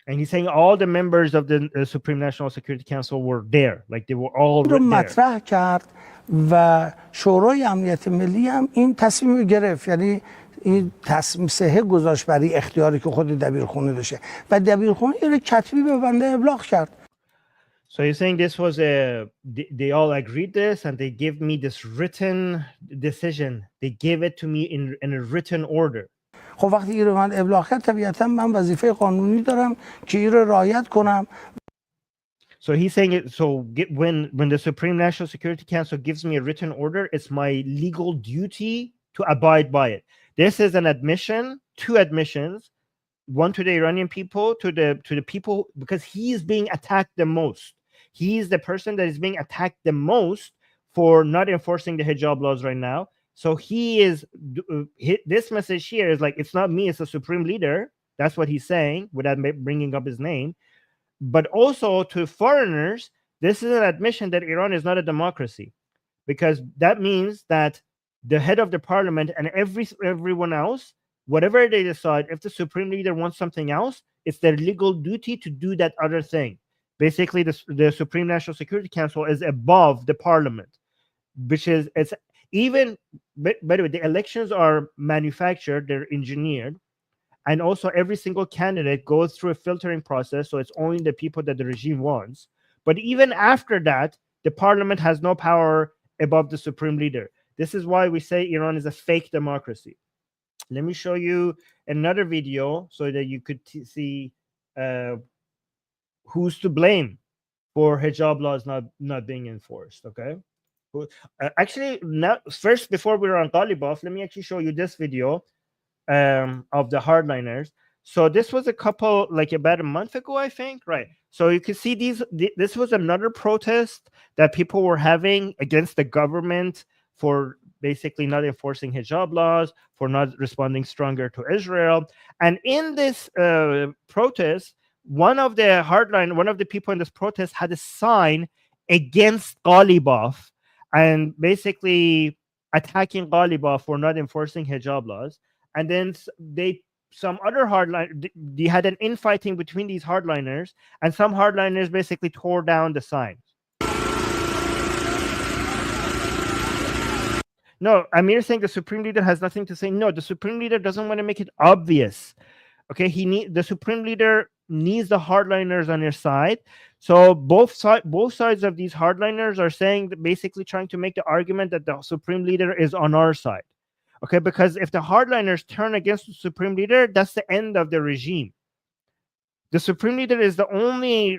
And he's saying all the members of the Supreme National Security Council were there, like they were all رو there. مطرح کرد و شورای امنیت ملی هم این تصمیم گرفت، یعنی این تصمیم صحه گذاشت برای اختیاری که خود دبیرخونه داشته و دبیرخونه یه کتبی به بنده ابلاغ کرد. So he's saying this was they all agreed this and they gave me this written decision. They gave it to me in a written order. خب وقتی این رو من ابلاغ کرد طبیعتا من وظیفه قانونی دارم که این رو رعایت کنم. So he's saying it. So when the Supreme National Security Council gives me a written order, it's my legal duty to abide by it. This is an admission, two admissions, one to the Iranian people, to the people, because he is being attacked the most. He is the person that is being attacked the most for not enforcing the hijab laws right now. So this message here is like, it's not me, it's the Supreme Leader. That's what he's saying without bringing up his name. But also to foreigners, this is an admission that Iran is not a democracy, because that means that the head of the parliament and everyone else, whatever they decide, if the Supreme Leader wants something else, it's their legal duty to do that other thing. Basically, the Supreme National Security Council is above the parliament, which is, it's even, by the way, the elections are manufactured, they're engineered, And also every single candidate goes through a filtering process, so it's only the people that the regime wants. But even after that, the parliament has no power above the supreme leader. This is why we say Iran is a fake democracy. Let me show you another video so that you could see who's to blame for hijab laws not being enforced. Okay. Actually, now first, before we're on Ghalibaf, let me actually show you this video of the hardliners. So this was a couple, like about a month ago, I think, right? So you can see this was another protest that people were having against the government for basically not enforcing hijab laws, for not responding stronger to Israel. And in this protest, one of the people in this protest had a sign against Ghalibaf and basically attacking Ghalibaf for not enforcing hijab laws. And then some other they had an infighting between these hardliners, and some hardliners basically tore down the signs. No, Amir saying the supreme leader has nothing to say. No, the supreme leader doesn't want to make it obvious. Okay, the supreme leader needs the hardliners on their side. So both sides of these hardliners are saying that, basically trying to make the argument that the supreme leader is on our side. Okay, because if the hardliners turn against the supreme leader, that's the end of the regime. The supreme leader is the only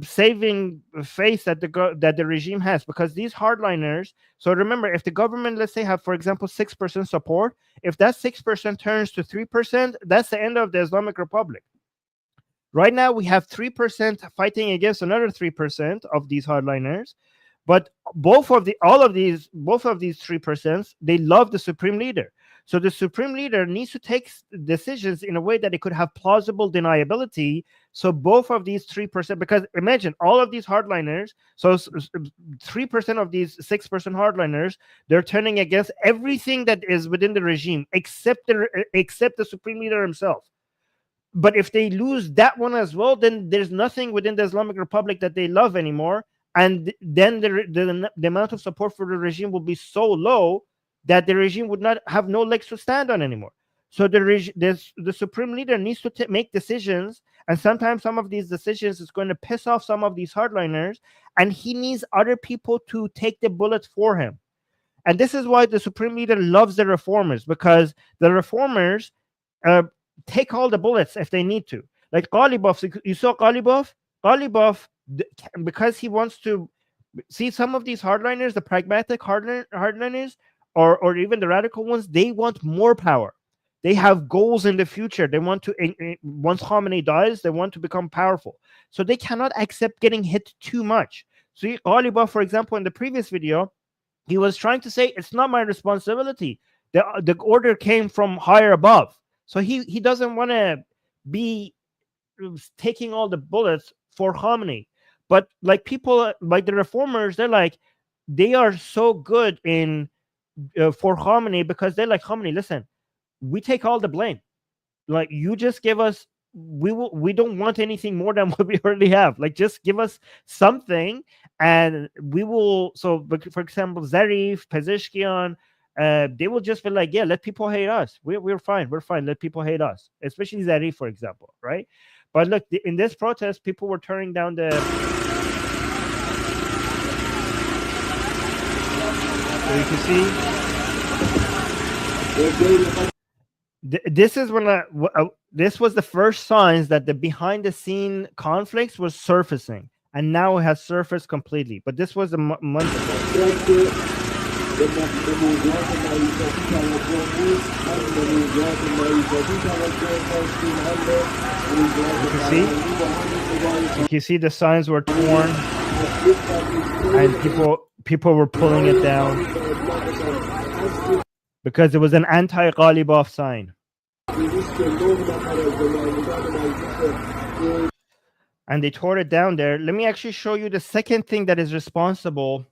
saving faith that the regime has, because these hardliners. So remember, if the government, let's say, have, for example, 6% support, if that 6% turns to 3%, that's the end of the Islamic Republic. Right now, we have 3% fighting against another 3% of these hardliners. But both of these 3%, they love the supreme leader. So the supreme leader needs to take decisions in a way that it could have plausible deniability. So both of these 3%, because imagine all of these hardliners, so 3% of these 6% hardliners, they're turning against everything that is within the regime except the supreme leader himself. But if they lose that one as well, then there's nothing within the Islamic Republic that they love anymore. And then the amount of support for the regime will be so low that the regime would not have no legs to stand on anymore. So the supreme leader needs to make decisions, and sometimes some of these decisions is going to piss off some of these hardliners, and he needs other people to take the bullet for him. And this is why the supreme leader loves the reformers, because the reformers take all the bullets if they need to. Like Ghalibaf, you saw Ghalibaf, because he wants to see some of these hardliners, the pragmatic hardliners, or even the radical ones, they want more power. They have goals in the future. They want to, once Khamenei dies, they want to become powerful. So they cannot accept getting hit too much. So Ghalibaf, for example, in the previous video, he was trying to say, it's not my responsibility. The order came from higher above. So he doesn't want to be taking all the bullets for Khamenei. But like people, like the reformers, they are so good in for Khamenei, because they're like, Khamenei, listen, we take all the blame. Like, you just give us, we don't want anything more than what we already have. Like, just give us something, and we will. So, for example, Zarif, Pezeshkian, they will just be like, yeah, let people hate us. We're fine. We're fine. Let people hate us, especially Zarif, for example, right? But look, in this protest, people were turning down the. So you can see. This is when this was the first signs that the behind-the-scene conflicts was surfacing, and now it has surfaced completely. But this was a month ago. You can see the signs were torn, and people were pulling it down because it was an anti-Ghalibaf sign. And they tore it down there. Let me actually show you the second thing that is responsible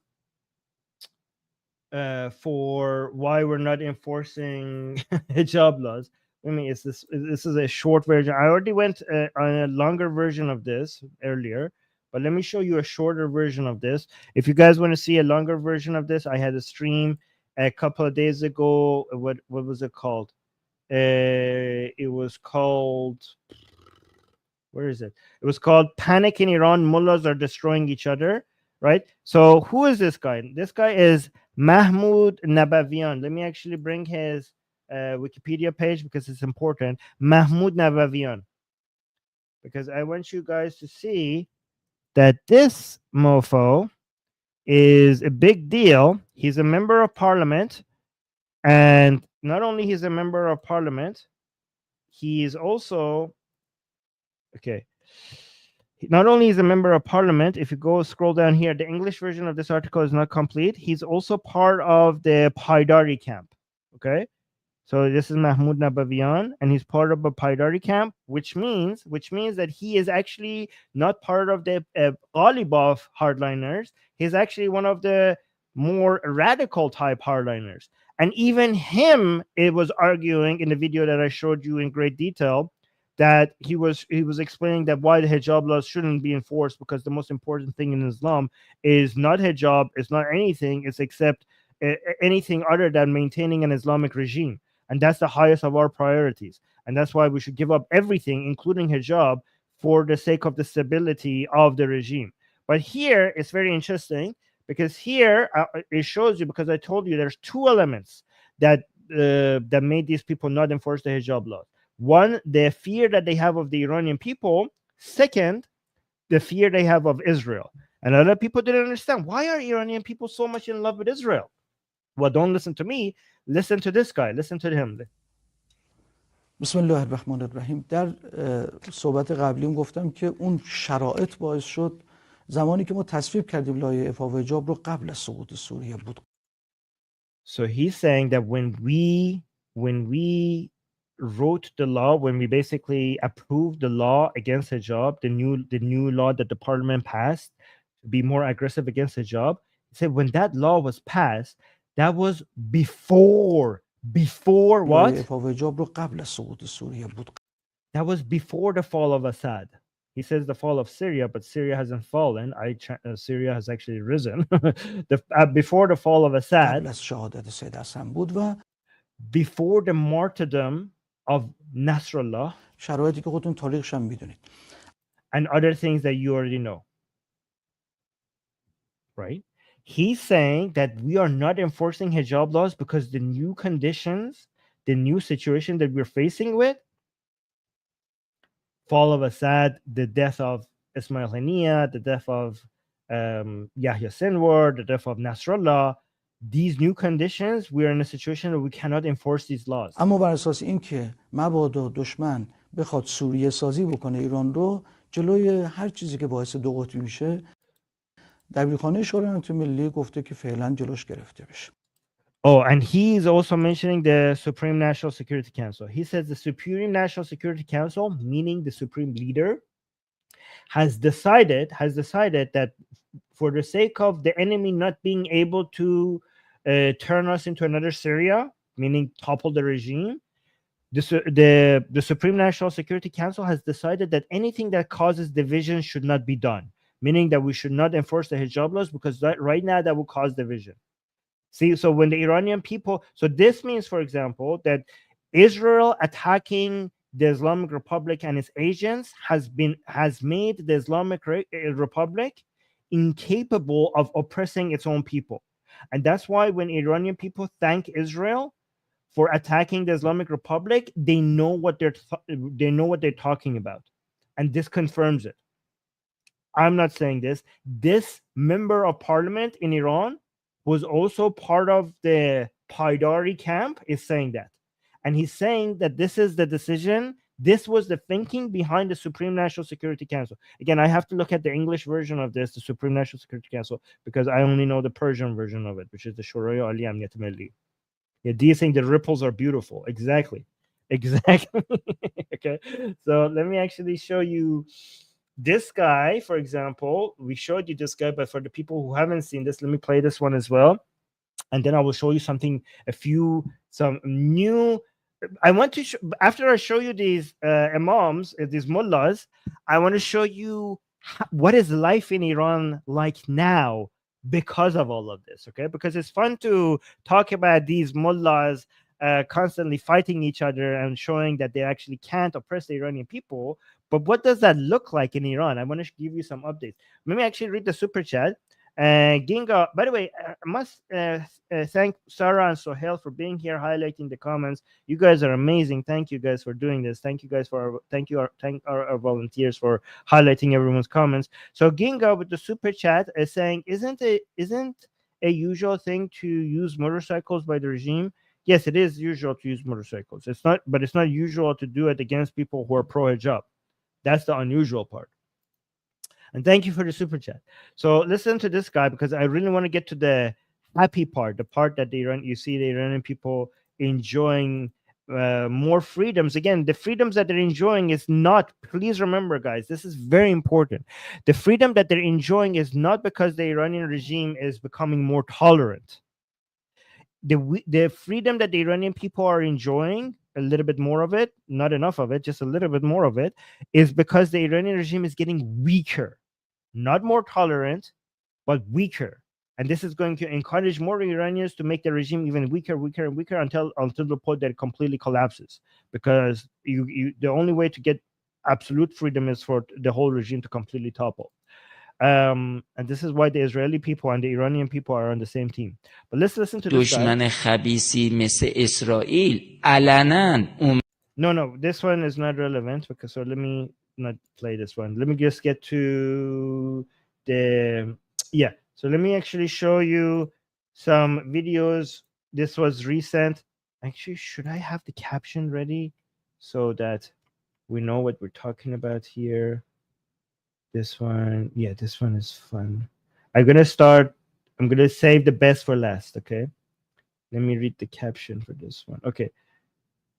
for why we're not enforcing hijab laws. I mean, this is a short version. I already went on a longer version of this earlier, but let me show you a shorter version of this. If you guys want to see a longer version of this, I had a stream a couple of days ago. What was it called? It was called, where is it? It was called Panic in Iran, Mullahs Are Destroying Each Other, right? So who is this guy? This guy is Mahmoud Nabavian. Let me actually bring his Wikipedia page because it's important. Mahmoud Nabavian. Because I want you guys to see that this mofo is a big deal. He's a member of parliament. And not only he's a member of parliament, he is also, okay, not only is a member of parliament, if you go scroll down here, the English version of this article is not complete. He's also part of the Paidari camp. Okay. So this is Mahmoud Nabavian, and he's part of a Paidari camp, which means that he is actually not part of the Ghalibaf hardliners. He's actually one of the more radical type hardliners. And even him, it was arguing in the video that I showed you in great detail, that he was explaining that why the hijab laws shouldn't be enforced, because the most important thing in Islam is not hijab, it's not anything, it's except anything other than maintaining an Islamic regime. And that's the highest of our priorities. And that's why we should give up everything, including hijab, for the sake of the stability of the regime. But here it's very interesting, because here it shows you, because I told you there's two elements that made these people not enforce the hijab laws. One, the fear that they have of the Iranian people. Second, the fear they have of Israel. And a lot of people didn't understand, why are Iranian people so much in love with Israel? Well, don't listen to me. Listen to this guy. Listen to him. بسم الله الرحمن الرحیم. در صحبت قبلیم گفتم که اون شرایط باعث شد زمانی که ما تصویب کردیم لایحه عفاف و حجاب رو قبل از سقوط سوریه بود. So he's saying that when we wrote the law, when we basically approved the law against hijab, the new law that the parliament passed to be more aggressive against hijab, he said when that law was passed, that was before what? That was before the fall of Assad. He says the fall of Syria, but Syria hasn't fallen. Syria has actually risen. Before the fall of Assad, before the martyrdom of Nasrallah, and other things that you already know. Right? He's saying that we are not enforcing hijab laws because the new conditions, the new situation that we're facing with, fall of Assad, the death of Ismail Haniyeh, the death of Yahya Sinwar, the death of Nasrallah, these new conditions, we're in a situation where we cannot enforce these laws. اما بر اساس اینکه مبادا دشمن بخواد سوریه سازی بکنه ایران رو، جلوی هر چیزی که باعث دو قطبی میشه، دبیرخانه شورای امنیت ملی گفته که فعلا جلوش گرفته بشه. Oh, and he's also mentioning the Supreme National Security Council. He says the Supreme National Security Council, meaning the supreme leader, has decided that for the sake of the enemy not being able to turn us into another Syria, meaning topple the regime, the Supreme National Security Council has decided that anything that causes division should not be done, meaning that we should not enforce the hijab laws, because that right now that will cause division. See, so when the Iranian people, so this means, for example, that Israel attacking the Islamic Republic and its agents has made the Islamic Republic incapable of oppressing its own people. And that's why when Iranian people thank Israel for attacking the Islamic Republic, they know what they're talking about. And this confirms it. I'm not saying this. This member of parliament in Iran was also part of the Paidari camp, is saying that. And he's saying that this is the decision, this was the thinking behind the Supreme National Security Council. Again, I have to look at the English version of this, the Supreme National Security Council, because I only know the Persian version of it, which is the Shuraya Ali Amniyat Milli. Yeah, do you think the ripples are beautiful? Exactly. Okay, so let me actually show you this guy, for example. We showed you this guy, but for the people who haven't seen this, let me play this one as well. And then I will show you some new. I want to, after I show you these imams, these mullahs, I want to show you what is life in Iran like now because of all of this, okay? Because it's fun to talk about these mullahs constantly fighting each other and showing that they actually can't oppress the Iranian people. But what does that look like in Iran? I want to give you some updates. Let me actually read the super chat. Ginga, by the way, I must thank Sarah and Sohail for being here, highlighting the comments. You guys are amazing. Thank you guys for doing this. Thank you guys for thank our volunteers for highlighting everyone's comments. So Ginga with the super chat is saying, isn't a usual thing to use motorcycles by the regime? Yes, it is usual to use motorcycles. It's not, but it's not usual to do it against people who are pro-hijab. That's the unusual part. And thank you for the super chat. So listen to this guy, because I really want to get to the happy part, the part that you see the Iranian people enjoying more freedoms. Again, the freedoms that they're enjoying is not, please remember, guys, this is very important. The freedom that they're enjoying is not because the Iranian regime is becoming more tolerant. The freedom that the Iranian people are enjoying, a little bit more of it, not enough of it, just a little bit more of it, is because the Iranian regime is getting weaker. Not more tolerant, but weaker. And this is going to encourage more Iranians to make the regime even weaker, weaker, and weaker until the point that it completely collapses. Because the only way to get absolute freedom is for the whole regime to completely topple. And this is why the Israeli people and the Iranian people are on the same team. But let's listen to this guy. دشمن خبیثی مثل اسرائیل علنا No, this one is not relevant, because so let me not play this one. Let me just get to the so let me actually show you some videos. This was recent. Actually, should I have the caption ready so that we know what we're talking about here? This one, this one is fun. I'm gonna save the best for last. Okay, let me read the caption for this one. Okay,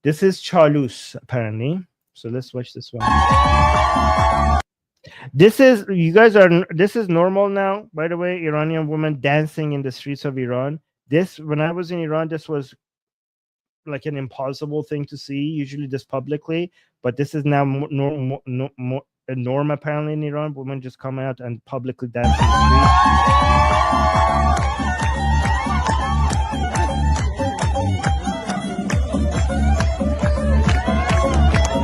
this is Chalus, apparently. So let's watch this one. This is normal now, by the way. Iranian women dancing in the streets of Iran. When I was in Iran, this was like an impossible thing to see, usually this publicly, but this is now more a norm apparently in Iran. Women just come out and publicly dance in the street.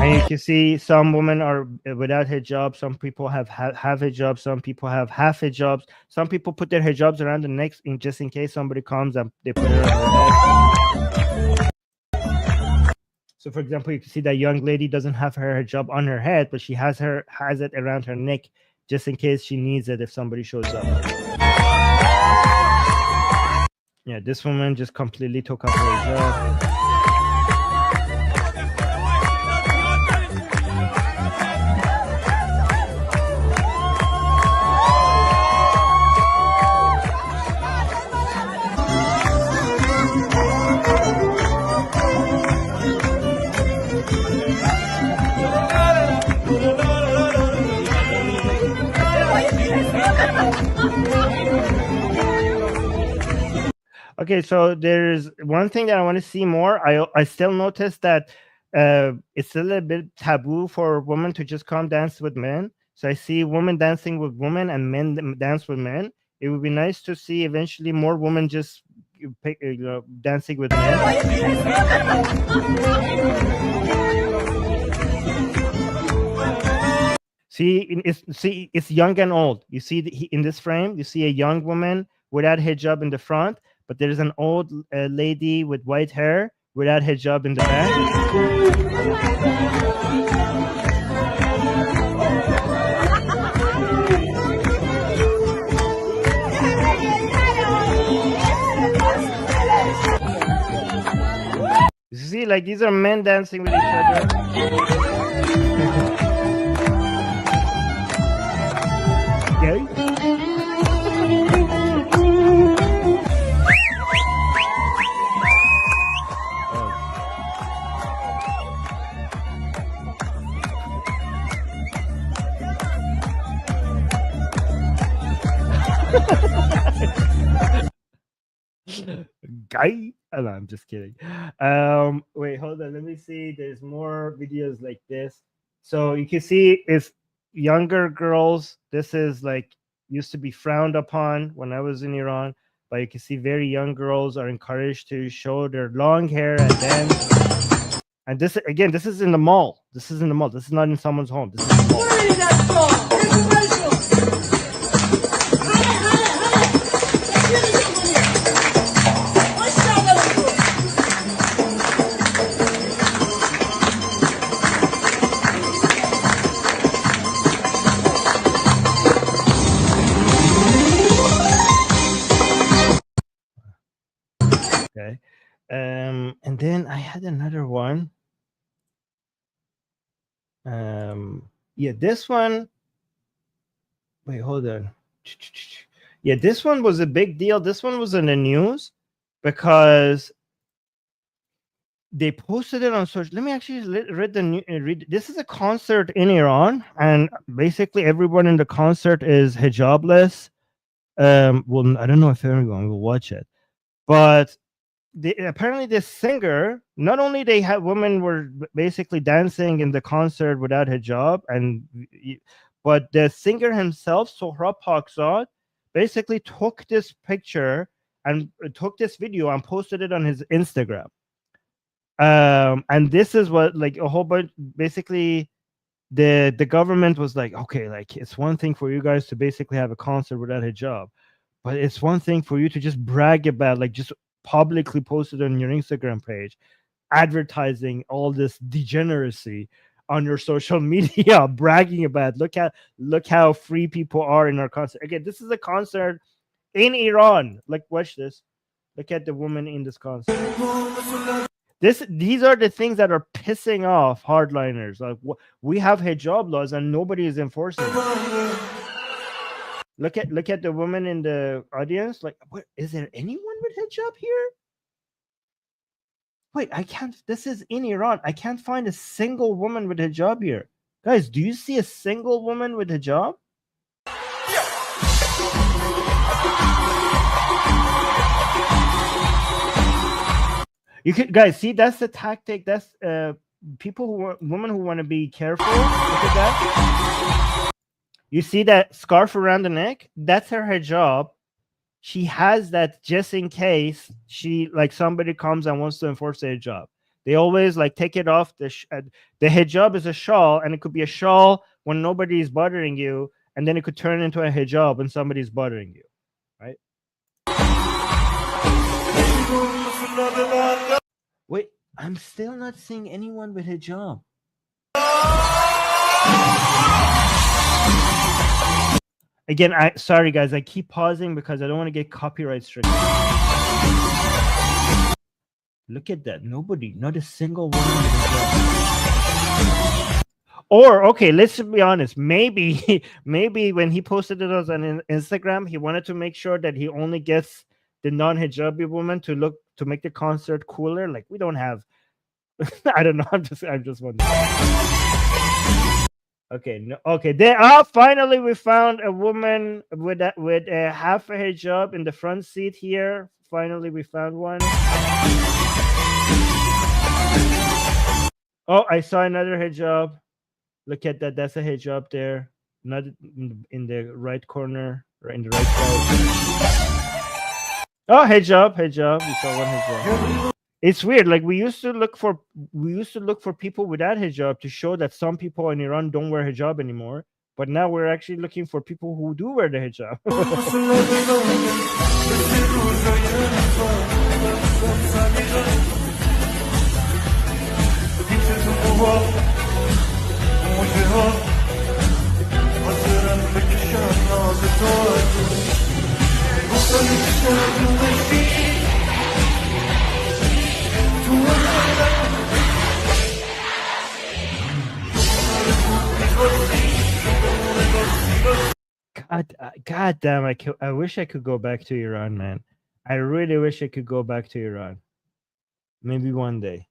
And you can see some women are without hijab. Some people have hijab. Some people have half hijabs. Some people put their hijabs around the neck just in case somebody comes and they put it on their head. So, for example, you can see that young lady doesn't have her hijab on her head, but she has it around her neck just in case she needs it if somebody shows up. Yeah, this woman just completely took off her hijab. Okay, so there's one thing that I want to see more. I still notice that it's a little bit taboo for women to just come dance with men. So I see women dancing with women and men dance with men. It would be nice to see eventually more women just dancing with men. See, it's young and old. You see in this frame, you see a young woman without hijab in the front, but there's an old lady with white hair without hijab in the back. You see, like, these are men dancing with each other. Okay. Guy. Oh, no, I'm just kidding. Wait, hold on. Let me see. There's more videos like this. So you can see it's younger girls. This is like used to be frowned upon when I was in Iran. but you can see very young girls are encouraged to show their long hair, and this again, this is in the mall. This is in the mall. This is not in someone's home. This is in the mall. Okay. And then I had another one. Yeah, this one. Wait, hold on. Yeah, this one was a big deal. This one was in the news because they posted it on social. Let me actually read. This is a concert in Iran, and basically everyone in the concert is hijabless. Well, I don't know if everyone will watch it, but apparently this singer, not only they had women were basically dancing in the concert without hijab, but the singer himself, Sohrab Pakzad, basically took this picture and took this video and posted it on his Instagram. And this is what, like, a whole bunch, basically the government was like, okay, like, it's one thing for you guys to basically have a concert without hijab, but it's one thing for you to just brag about, like, just publicly post it on your Instagram page, advertising all this degeneracy on your social media, bragging about, look how free people are in our concert. Again, this is a concert in Iran. Like, watch this. Look at the woman in this concert. These are the things that are pissing off hardliners. Like, we have hijab laws and nobody is enforcing it. Look at the woman in the audience. Like, what, is there anyone with hijab here? Wait, I can't. This is in Iran. I can't find a single woman with hijab here. Guys, do you see a single woman with hijab? You could, guys, see, that's the tactic. That's women who want to be careful. Look at that. You see that scarf around the neck? That's her hijab. She has that just in case somebody comes and wants to enforce the hijab. They always like take it off. The hijab is a shawl, and it could be a shawl when nobody is bothering you, and then it could turn into a hijab when somebody's bothering you, right? Wait, I'm still not seeing anyone with hijab. Again, sorry guys, I keep pausing because I don't want to get copyright stricken. Look at that. Nobody, not a single woman with hijab. Or, okay, let's be honest. Maybe when he posted it on Instagram, he wanted to make sure that he only gets the non-hijabi woman to make the concert cooler. Like, we don't have. I don't know. I'm just wondering. Okay, no, okay. Finally we found a woman with a half a hijab in the front seat here. Finally we found one. Oh, I saw another hijab. Look at that. That's a hijab there. Not in the right corner, or in the right side. Oh, hijab. You saw one hijab. It's weird. Like, we used to look for people without hijab to show that some people in Iran don't wear hijab anymore. But now we're actually looking for people who do wear the hijab. God damn, I wish I could go back to Iran, man. I really wish I could go back to Iran. Maybe one day.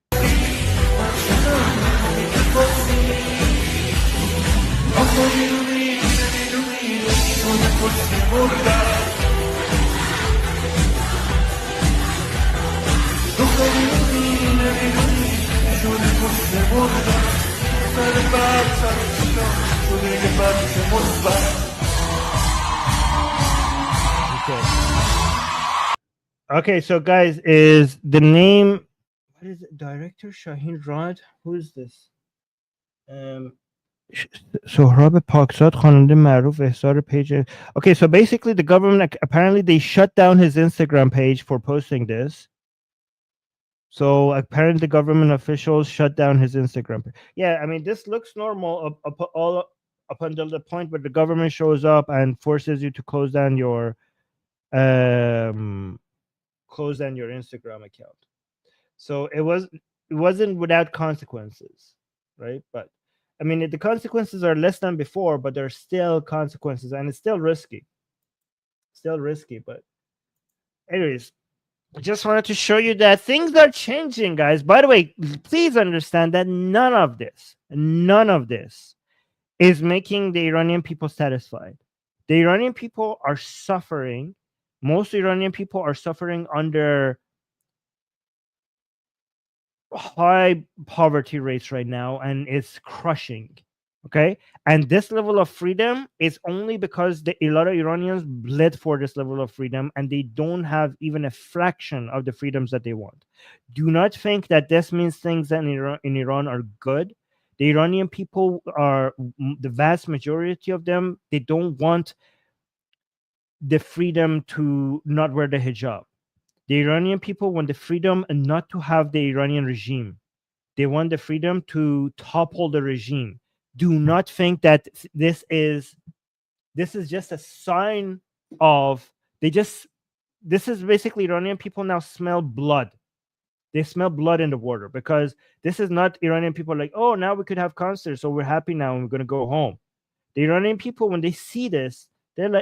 Okay. Okay, so guys, is the name, what is it? Director Shaheen Rad? Who is this? سهراب پاکزاد خواننده معروف احضار page. Okay, so basically the government, apparently they shut down his Instagram page for posting this. So apparently the government officials shut down his Instagram page. Yeah, I mean, this looks normal up until the point where the government shows up and forces you to close down your Instagram account. So it wasn't without consequences, right? But I mean, the consequences are less than before, but there's still consequences, and it's still risky. Still risky, but anyways, I just wanted to show you that things are changing, guys. By the way, please understand that none of this is making the Iranian people satisfied. The Iranian people are suffering. Most Iranian people are suffering under high poverty rates right now, and it's crushing. Okay, and this level of freedom is only because a lot of Iranians bled for this level of freedom, and they don't have even a fraction of the freedoms that they want. Do not think that this means things that in Iran are good. The Iranian people are, the vast majority of them, they don't want the freedom to not wear the hijab. The Iranian people want the freedom not to have the Iranian regime. They want the freedom to topple the regime. Do not think that this is just a sign of this is basically Iranian people now smell blood. They smell blood in the water, because this is not Iranian people like, oh, now we could have concerts, so we're happy now and we're going to go home. The Iranian people, when they see this,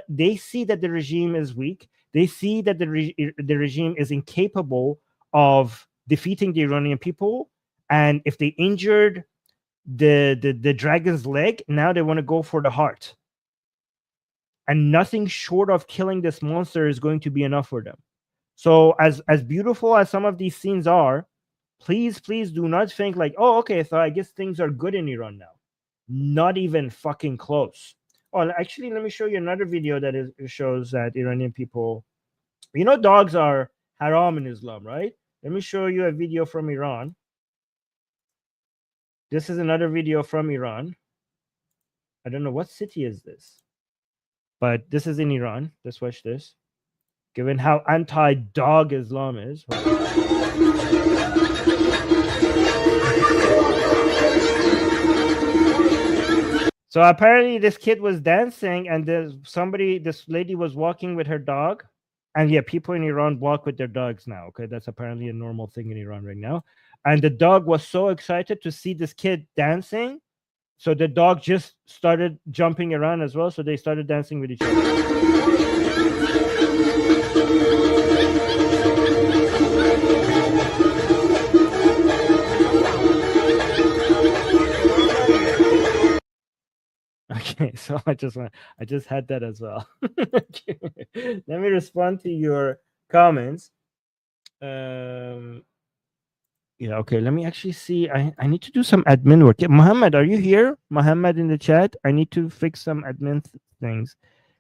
they see that the regime is weak. They see that the regime is incapable of defeating the Iranian people. And if they injured the dragon's leg, now they want to go for the heart. And nothing short of killing this monster is going to be enough for them. So as beautiful as some of these scenes are, please do not think like, oh, okay, so I guess things are good in Iran now. Not even fucking close. Oh, actually, let me show you another video that shows that Iranian people, dogs are haram in Islam, right? Let me show you a video from Iran. This is another video from Iran. I don't know what city is this, but this is in Iran. Let's watch this. Given how anti-dog Islam is. So apparently this kid was dancing, and this lady was walking with her dog. And yeah, people in Iran walk with their dogs now. Okay, that's apparently a normal thing in Iran right now. And the dog was so excited to see this kid dancing. So the dog just started jumping around as well. So they started dancing with each other. Okay, so I just had that as well. Okay. Let me respond to your comments. Yeah, okay, let me actually see. I need to do some admin work. Yeah, Muhammad, are you here? Muhammad in the chat? I need to fix some admin things.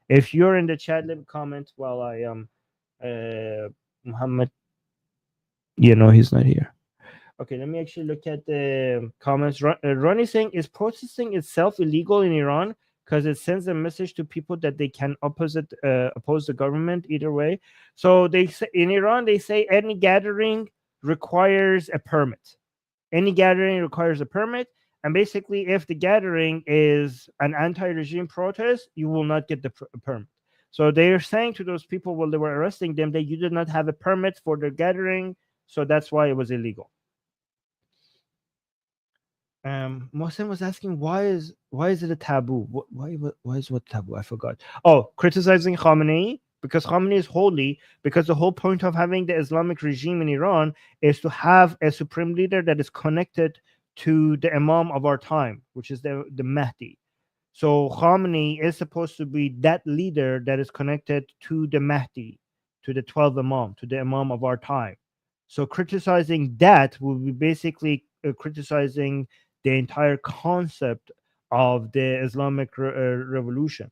If you're in the chat, let me comment while I Muhammad. He's not here. Okay, let me actually look at the comments. Ronnie saying, is protesting itself illegal in Iran because it sends a message to people that they can oppose the government either way? So they say in Iran, they say any gathering requires a permit. Any gathering requires a permit. And basically, if the gathering is an anti-regime protest, you will not get the permit. So they are saying to those people while they were arresting them that you did not have a permit for the gathering, so that's why it was illegal. Mohsen was asking, why is it a taboo? Why is what taboo? I forgot. Oh, criticizing Khamenei, because Khamenei is holy, because the whole point of having the Islamic regime in Iran is to have a supreme leader that is connected to the Imam of our time, which is the Mahdi. So Khamenei is supposed to be that leader that is connected to the Mahdi, to the 12 Imam, to the Imam of our time. So criticizing that will be basically criticizing the entire concept of the Islamic revolution.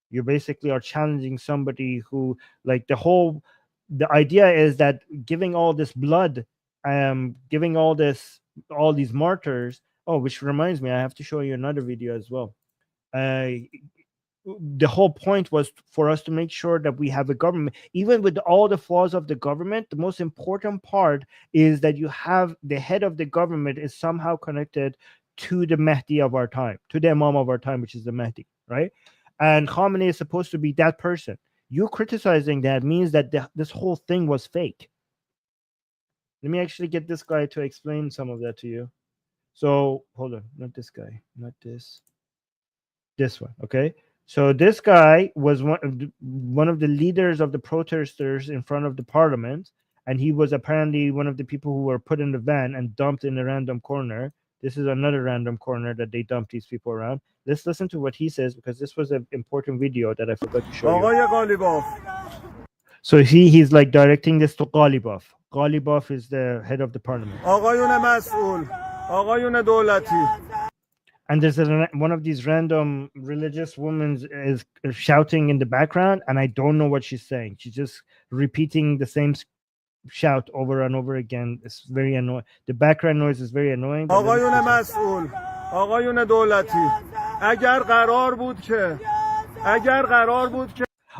You basically are challenging somebody who, like, the whole the idea is that giving all this blood, giving all these martyrs. Oh, which reminds me, I have to show you another video as well. The whole point was for us to make sure that we have a government, even with all the flaws of the government. The most important part is that you have the head of the government is somehow connected to the Mahdi of our time, to the Imam of our time, which is the Mahdi, right? And Khamenei is supposed to be that person. You criticizing that means that this whole thing was fake. Let me actually get this guy to explain some of that to you. So hold on, not this guy, not this one, okay? So this guy was one of the leaders of the protesters in front of the parliament, and he was apparently one of the people who were put in the van and dumped in a random corner. This is another random corner that they dumped these people around. Let's listen to what he says, because this was an important video that I forgot to show you. So he's like directing this to Ghalibaf. Ghalibaf is the head of the parliament. And there's one of these random religious women is shouting in the background, and I don't know what she's saying. She's just repeating the same shout over and over again. It's very annoying. The background noise is very annoying. آقایون مسئول، آقایون دولتی، اگر قرار بود که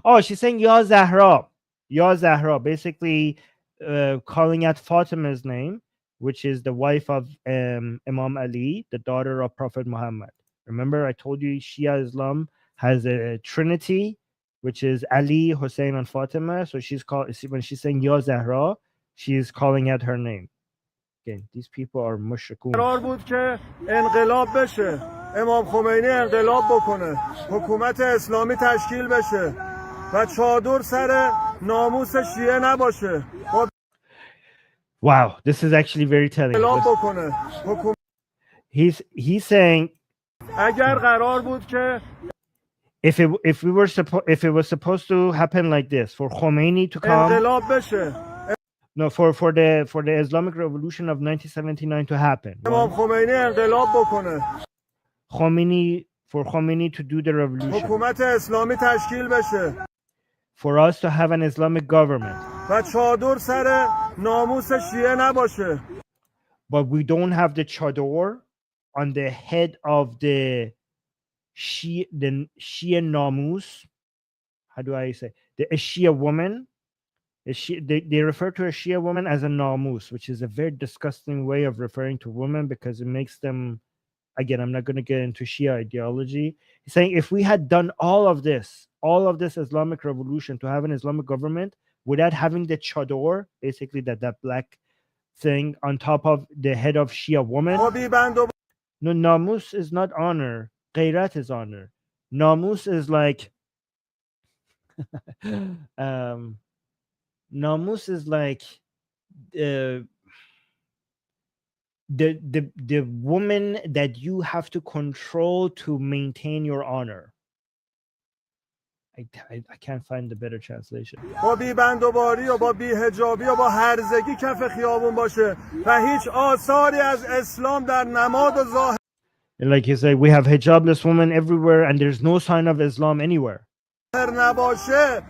Oh, she's saying Ya Zahra. Ya Zahra, basically calling out Fatima's name, which is the wife of Imam Ali, the daughter of Prophet Muhammad. Remember, I told you Shia Islam has a trinity, which is Ali, Hussein, and Fatima. So when she's saying Ya Zahra, she is calling out her name. Again, these people are mushrikun. قرار بود که انقلاب بشه، امام خمینی انقلاب بکنه، حکومت اسلامی تشکیل بشه و چادر سر ناموس شیعه نباشه. Wow, this is actually very telling. He's saying اگر قرار بود که if it was supposed to happen like this, for Khomeini to come, انقلاب بشه، no, for the Islamic Revolution of 1979 to happen, امام خمینی انقلاب بکنه، for Khomeini to do the revolution, حکومت اسلامی تشکیل بشه، for us to have an Islamic government, و چادر سر ناموس شیعه نباشه. but we don't have the chador on the head of the Shia namus. How do I say? The Shia woman. They refer to a Shia woman as a namus, which is a very disgusting way of referring to women, because it makes them, again, I'm not going to get into Shia ideology. He's saying if we had done all of this Islamic revolution to have an Islamic government without having the chador, basically that black thing on top of the head of Shia woman. No, namus is not honor. Ghairat is honor. Namus is like namus is like the woman that you have to control to maintain your honor. I can't find the better translation. با بی بندوباری و با بی حجابی و با هرزگی کف خیابون باشه و هیچ آثاری از اسلام در نماد و ظاهر. Like you say, we have hijabless women everywhere and there's no sign of Islam anywhere. نباشه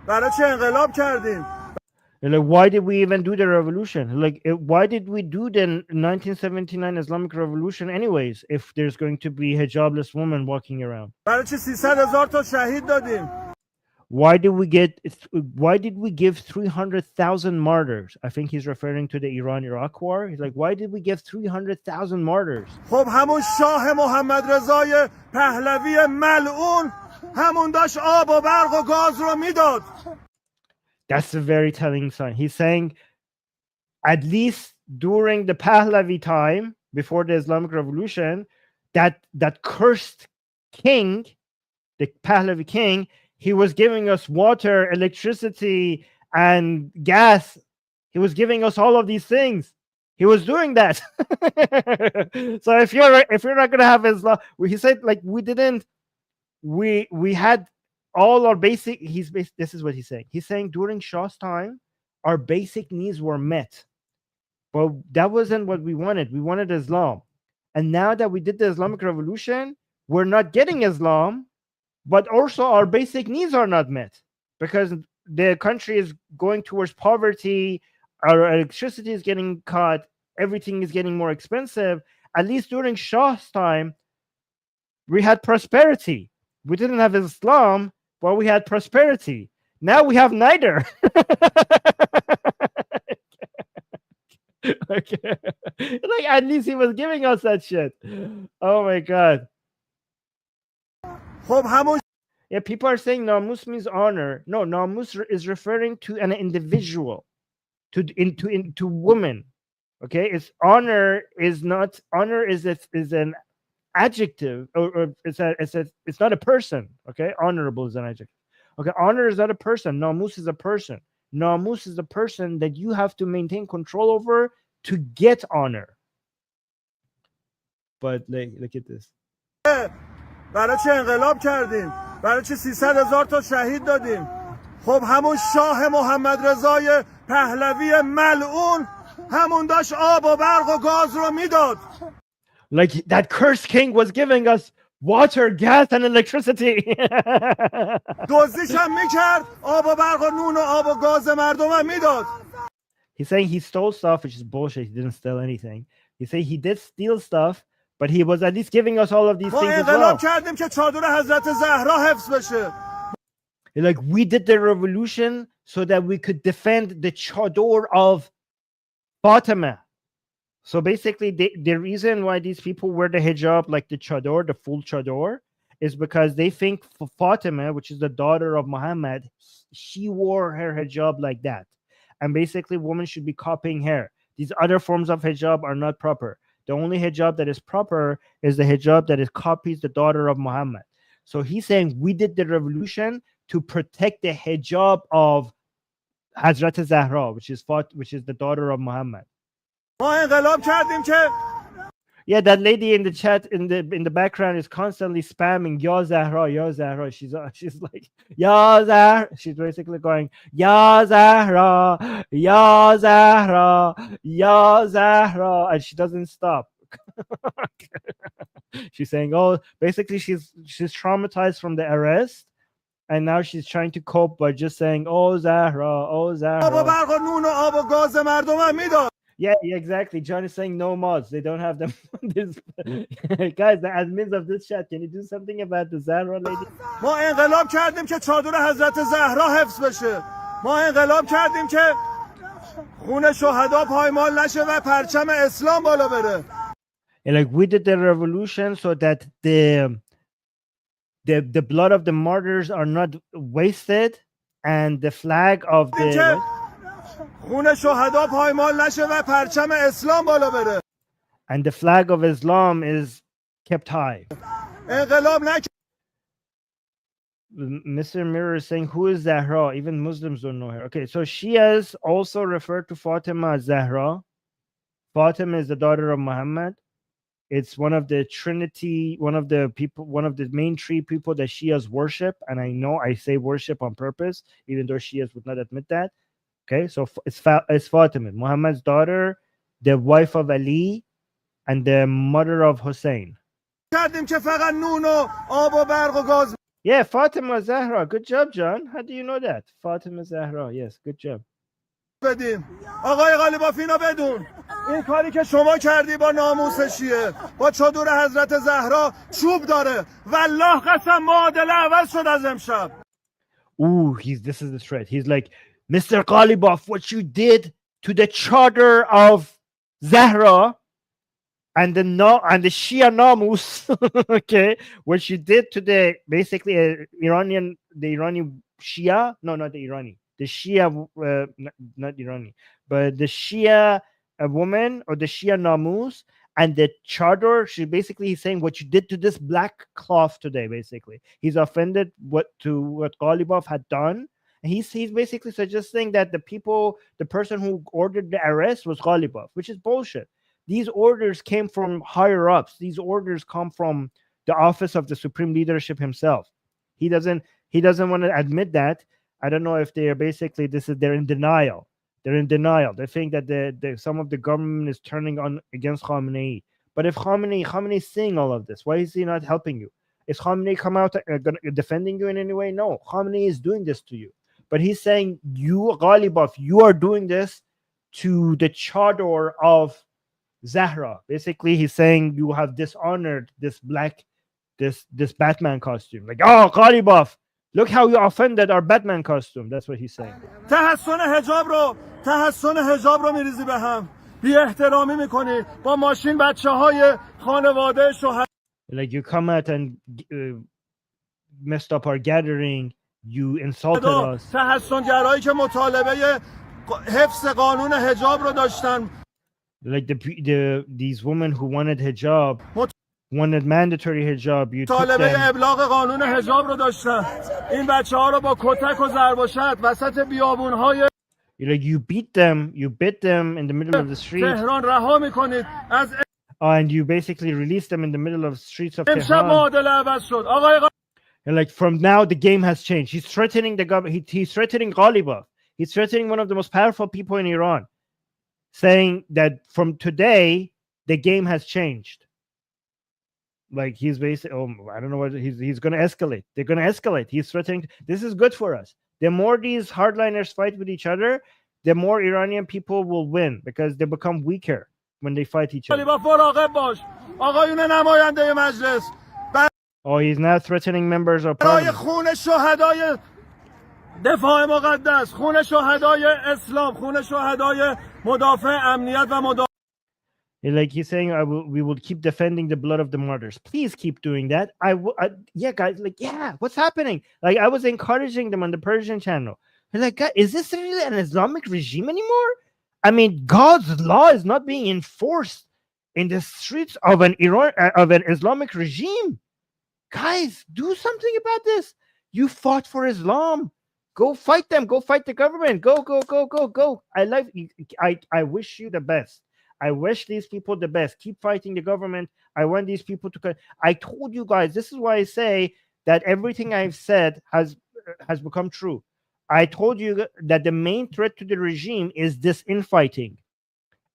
برای چه انقلاب کردیم؟ Like, why did we even do the revolution? Like, why did we do the 1979 Islamic Revolution anyways, if there's going to be hijabless women walking around? برای چه 300,000 تا شهید دادیم؟ Why did we give 300,000 martyrs? I think he's referring to the Iran-Iraq war. He's like, why did we give 300,000 martyrs? خب همون شاه محمد رضای پهلوی ملعون همون داشت آب و برق و گاز رو میداد. That's a very telling sign. He's saying, at least during the Pahlavi time, before the Islamic Revolution, that cursed king, the Pahlavi king, he was giving us water, electricity, and gas. He was giving us all of these things. He was doing that. So if you're not gonna have Islam, he said, like, we had all our basic. This is what he's saying. He's saying during Shah's time, our basic needs were met, but that wasn't what we wanted. We wanted Islam, and now that we did the Islamic Revolution, we're not getting Islam, but also our basic needs are not met, because the country is going towards poverty, our electricity is getting cut, everything is getting more expensive. At least during Shah's time, we had prosperity. We didn't have Islam, but we had prosperity. Now we have neither. Okay. Like, at least he was giving us that shit. Oh my god. Yeah, people are saying namus means honor. No, namus is referring to an individual, to woman. Okay, it's honor is not honor is an adjective, or it's not a person. Okay, honorable is an adjective. Okay, honor is not a person. Namus is a person. Namus is a person that you have to maintain control over to get honor. But look at this. برای چه انقلاب کردیم؟ برای چه 300,000 تا شهید دادیم؟ خب همون شاه محمد رضای پهلوی ملعون همون داشت آب و برق و گاز رو میداد. Like that cursed king was giving us water, gas, and electricity. دزدیش هم میکرد، آب و برق و نون و آب و گاز مردم هم میداد. He's saying he stole stuff, which is bullshit. He didn't steal anything. He's saying he did steal stuff, but he was at least giving us all of these things as well. ما انقلاب کردیم که چادر حضرت زهرا حفظ بشه. Like, we did the revolution so that we could defend the chador of Fatima. So basically, the reason why these people wear the hijab, like the chador, the full chador, is because they think Fatima, which is the daughter of Muhammad, she wore her hijab like that. And basically, women should be copying her. These other forms of hijab are not proper. The only hijab that is proper is the hijab that copies the daughter of Muhammad. So he's saying we did the revolution to protect the hijab of Hazrat Zahra, which is the daughter of Muhammad. ما انقلاب کردیم که Yeah, that lady in the chat in the background is constantly spamming Ya Zahra, Ya Zahra. She's like Ya Zahra. She's basically going Ya Zahra, Ya Zahra, Ya Zahra, and she doesn't stop. She's saying, oh, basically she's traumatized from the arrest, and now she's trying to cope by just saying, oh Zahra, oh Zahra. آب و برق و nون و آب و گاز مردم هم میداد. Yeah, exactly. John is saying no mods. They don't have them. Guys, the admins of this chat, can you do something about the Zahra lady? ما انقلاب کردیم که چادر حضرت زهرا حفظ بشه. ما انقلاب کردیم که خون شهدا پایمال نشه و پرچم اسلام بالا بره. And like, we did the revolution so that the blood of the martyrs are not wasted, and the flag of the خون شهدا پایمال نشه و پرچم اسلام بالا بره. And the flag of Islam is kept high. انقلاب Mr. Mirror is saying, who is Zahra? Even Muslims don't know her. Okay, so Shias also refer to Fatima as Zahra. Fatima is the daughter of Muhammad. It's one of the Trinity, one of the main three people that Shias worship. And I know I say worship on purpose, even though Shias would not admit that. Okay, so it's Fatima, Muhammad's daughter, the wife of Ali, and the mother of Hussein. Yeah, Fatima Zahra. Good job, John. How do you know that? Fatima Zahra. Yes, good job. آقای قالیباف اینو بدون، این کاری که شما کردی با ناموس شیعه، با چادر حضرت زهرا چوب داره. والله قسم معادله عوض شد از امشب. Ooh, this is the threat. He's like, Mr. Ghalibaf, what you did to the charter of Zahra and the Shia Namus, okay, what you did to the Iranian Shia, no, not the Irani, the Shia, not Irani, but the Shia woman or the Shia Namus and the charter. He's saying what you did to this black cloth today. Basically, he's offended what Ghalibaf had done. He's basically suggesting that the person who ordered the arrest was Ghalibaf, which is bullshit. These orders came from higher ups. These orders come from the office of the supreme leadership himself. He doesn't want to admit that. I don't know if they're in denial. They're in denial. They think that some of the government is turning on against Khamenei. But if Khamenei is seeing all of this, why is he not helping you? Is Khamenei come out defending you in any way? No, Khamenei is doing this to you. But he's saying, you, Ghalibaf, you are doing this to the chador of Zahra. Basically, he's saying you have dishonored this Batman costume. Like, oh, Ghalibaf, look how you offended our Batman costume. That's what he's saying. تحسن حجاب رو میریزی به هم. بی احترامی میکنی با ماشین بچه‌های خانواده شوهر. Like, you come out and messed up our gathering. You insulted us. تحسنگرایی که مطالبه حفظ قانون حجاب رو داشتن. Like these women who wanted hijab, wanted mandatory hijab. You took مطالبه them. ابلاغ قانون حجاب رو داشتن. این بچه‌ها رو با کتک و ضرب و شتم وسط بیابون‌های Like, you beat them, you bit them in the middle of the street. تهران رها میکنید. از And you basically release them in the middle of the streets of امشب Tehran. معادله عوض شد. آقای And like, from now, the game has changed. He's threatening the government. He's threatening Ghalibaf. He's threatening one of the most powerful people in Iran, saying that from today, the game has changed. Like, he's basically, I don't know what he's going to escalate. They're going to escalate. He's threatening. This is good for us. The more these hardliners fight with each other, the more Iranian people will win because they become weaker when they fight each other. مراقب باش. آقایون نماینده مجلس. Oh, he's now threatening members of برای parliament. خون شهدای دفاع مقدس، خون شهدای اسلام، خون شهدای مدافع امنیت و مدافع. Like, he's saying, we will keep defending the blood of the martyrs. Please keep doing that. Yeah, guys, like, yeah, what's happening? Like, I was encouraging them on the Persian channel. They're like, God, is this really an Islamic regime anymore? I mean, God's law is not being enforced in the streets of an Islamic regime. Guys, do something about this. You fought for Islam. Go fight them. Go fight the government. Go, go, go, go, go. I wish you the best. I wish these people the best. Keep fighting the government. I want these people to. I told you guys. This is why I say that everything I've said has become true. I told you that the main threat to the regime is this infighting,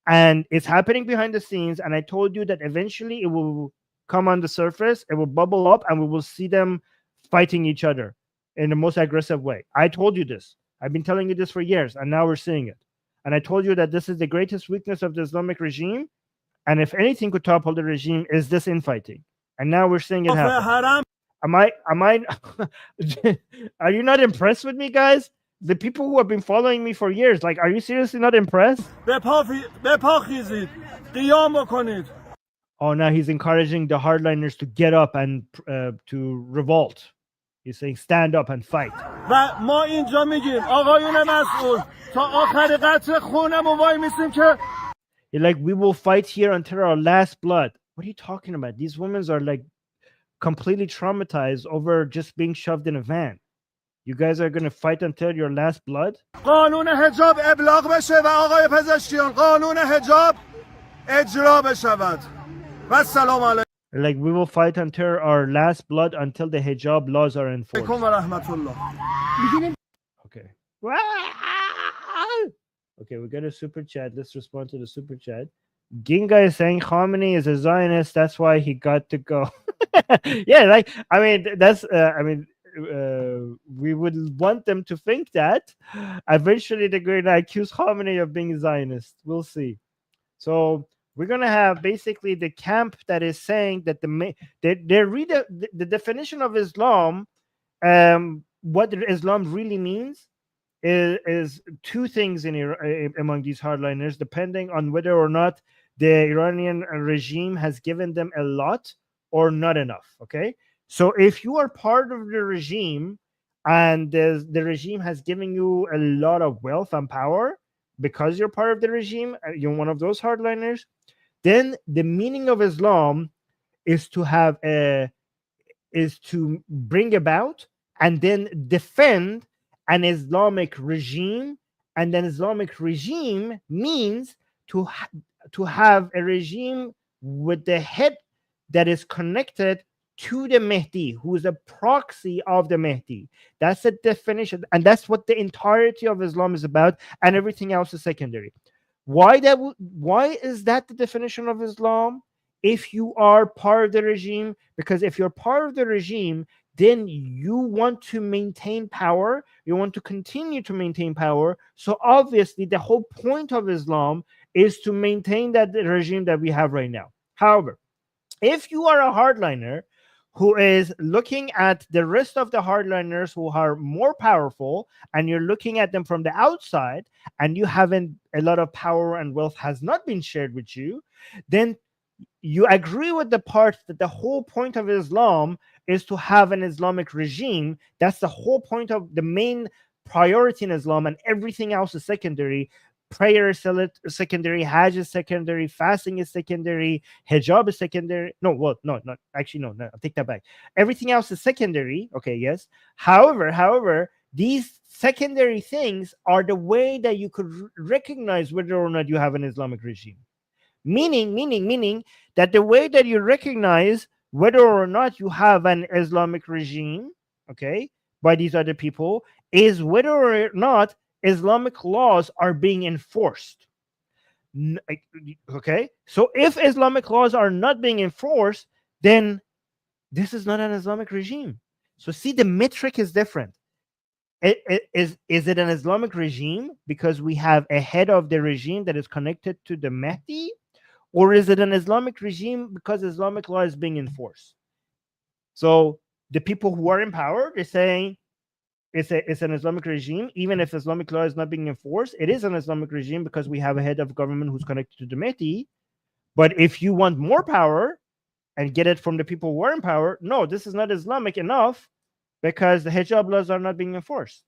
and it's happening behind the scenes. And I told you that eventually it will come on the surface. It will bubble up, and we will see them fighting each other in the most aggressive way. I told you this. I've been telling you this for years, and now we're seeing it. And I told you that this is the greatest weakness of the Islamic regime. And if anything could topple the regime, is this infighting. And now we're seeing it happen. Am I are you not impressed with me, guys? The people who have been following me for years, like, are you seriously not impressed? Oh, now he's encouraging the hardliners to get up and to revolt. He's saying, stand up and fight. و ما اینجا میگیم آقایون مسئول تا آخر قطره خونمون وای میسیم که Like, we will fight here until our last blood. What are you talking about? These women are like completely traumatized over just being shoved in a van. You guys are going to fight until your last blood? قانون حجاب ابلاغ بشه و آقای پزشکیان قانون حجاب اجرا بشود و سلام علیکم. Like, we will fight until our last blood until the hijab laws are enforced. Okay. Okay, we got a super chat. Let's respond to the super chat. Ginga is saying Khamenei is a Zionist. That's why he got to go. Yeah, like, I mean, that's, we would want them to think that. Eventually, they're going to accuse Khamenei of being a Zionist. We'll see. So, we're going to have basically the camp that is saying that they read the definition of Islam. What Islam really means is two things among these hardliners, depending on whether or not the Iranian regime has given them a lot or not enough. Okay, so if you are part of the regime and the regime has given you a lot of wealth and power because you're part of the regime, you're one of those hardliners, then the meaning of Islam is to bring about and then defend an Islamic regime. And then Islamic regime means to have a regime with the head that is connected to the Mahdi, who is a proxy of the Mahdi. That's the definition. And that's what the entirety of Islam is about. And everything else is secondary. Why is that the definition of Islam? If you are part of the regime, because if you're part of the regime, then you want to maintain power, you want to continue to maintain power. So obviously the whole point of Islam is to maintain that regime that we have right now. However, if you are a hardliner who is looking at the rest of the hardliners who are more powerful, and you're looking at them from the outside, and you haven't, a lot of power and wealth has not been shared with you, then you agree with the part that the whole point of Islam is to have an Islamic regime. That's the whole point of the main priority in Islam, and everything else is secondary. Prayer is secondary, Hajj is secondary, fasting is secondary, hijab is secondary. No, well, no, not actually, no, I take that back. Everything else is secondary. Okay, yes. However, these secondary things are the way that you could recognize whether or not you have an Islamic regime. Meaning that the way that you recognize whether or not you have an Islamic regime, okay, by these other people, is whether or not Islamic laws are being enforced. Okay, so if Islamic laws are not being enforced, then this is not an Islamic regime. So see, the metric is different. Is it an Islamic regime because we have a head of the regime that is connected to the Mahdi? Or is it an Islamic regime because Islamic law is being enforced? So the people who are in power, they're saying it's an Islamic regime, even if Islamic law is not being enforced. It is an Islamic regime because we have a head of government who's connected to the Mahdi. But if you want more power and get it from the people who are in power, no, this is not Islamic enough because the hijab laws are not being enforced,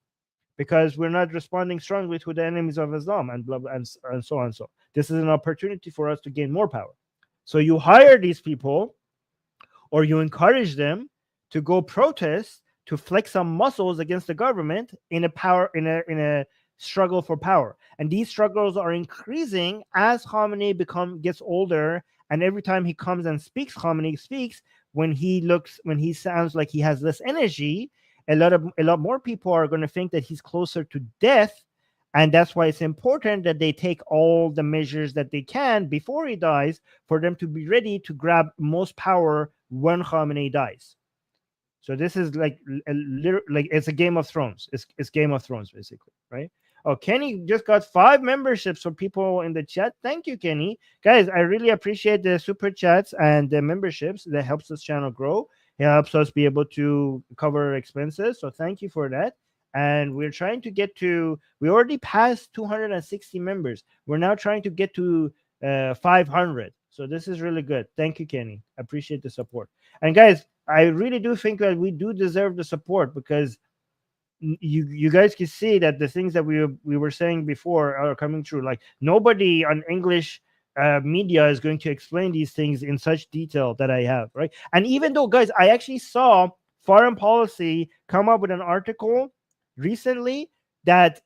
because we're not responding strongly to the enemies of Islam, and blah, blah, and so on. So this is an opportunity for us to gain more power. So you hire these people, or you encourage them to go protest, to flex some muscles against the government in a struggle for power. And these struggles are increasing as Khamenei gets older, and every time he comes and speaks, Khamenei speaks, when he sounds like he has less energy, a lot more people are going to think that he's closer to death. And that's why it's important that they take all the measures that they can before he dies, for them to be ready to grab most power when Khamenei dies. So this is like it's a Game of Thrones. It's Game of Thrones, basically, right? Oh, Kenny just got 5 memberships for people in the chat. Thank you, Kenny. Guys, I really appreciate the super chats and the memberships. That helps this channel grow. It helps us be able to cover expenses. So thank you for that. And we're trying to get to, we already passed 260 members. We're now trying to get to 500. So this is really good. Thank you, Kenny. I appreciate the support. And guys, I really do think that we do deserve the support, because you guys can see that the things that we were saying before are coming true. Like, nobody on English media is going to explain these things in such detail that I have, right? And even though, guys, I actually saw Foreign Policy come up with an article recently that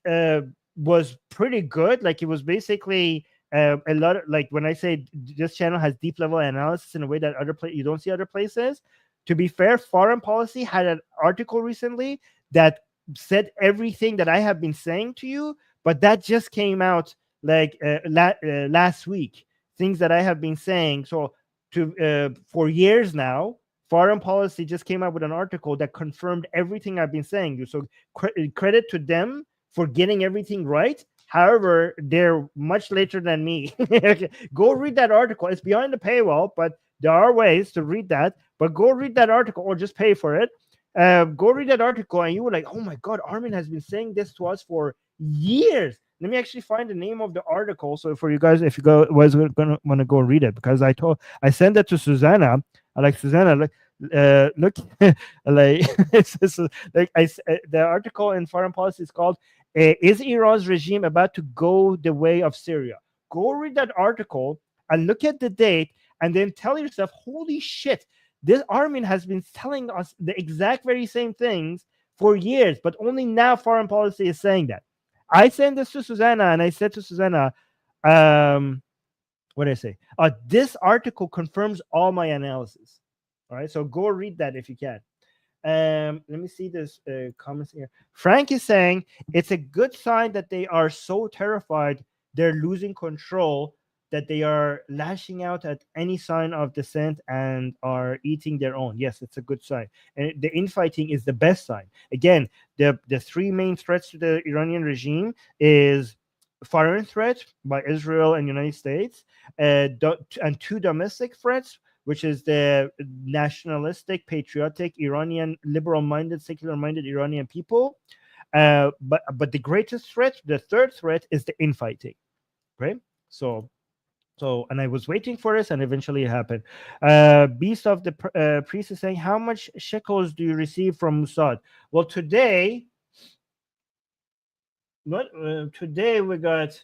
was pretty good. Like, it was basically a lot of, like, when I say this channel has deep level analysis in a way that you don't see other places. To be fair, Foreign Policy had an article recently that said everything that I have been saying to you, but that just came out like last week. Things that I have been saying for years now. Foreign Policy just came out with an article that confirmed everything I've been saying. So credit to them for getting everything right. However, they're much later than me. Go read that article. It's behind the paywall, but there are ways to read that. But go read that article, or just pay for it. Go read that article, and you were like, oh my God, Armin has been saying this to us for years. Let me actually find the name of the article. So for you guys, if you was gonna want to go read it, because I sent that to Susanna. I like, Susanna, look, like, the article in Foreign Policy is called "Is Iran's regime about to go the way of Syria?" Go read that article and look at the date, and then tell yourself, holy shit, this Armin has been telling us the exact very same things for years, but only now Foreign Policy is saying that. I sent this to Susanna, and I said to Susanna, what did I say? This article confirms all my analysis. All right, so go read that if you can. Let me see this comments here. Frank is saying it's a good sign that they are so terrified they're losing control that they are lashing out at any sign of dissent and are eating their own. Yes, it's a good sign. And the infighting is the best sign. Again, the three main threats to the Iranian regime is foreign threat by Israel and United States, and two domestic threats, which is the nationalistic, patriotic, Iranian, liberal-minded, secular-minded Iranian people. But the greatest threat, the third threat, is the infighting. Right? So, and I was waiting for this, and eventually it happened. Beast of the Priest is saying, how much shekels do you receive from Mossad? Well, today, today we got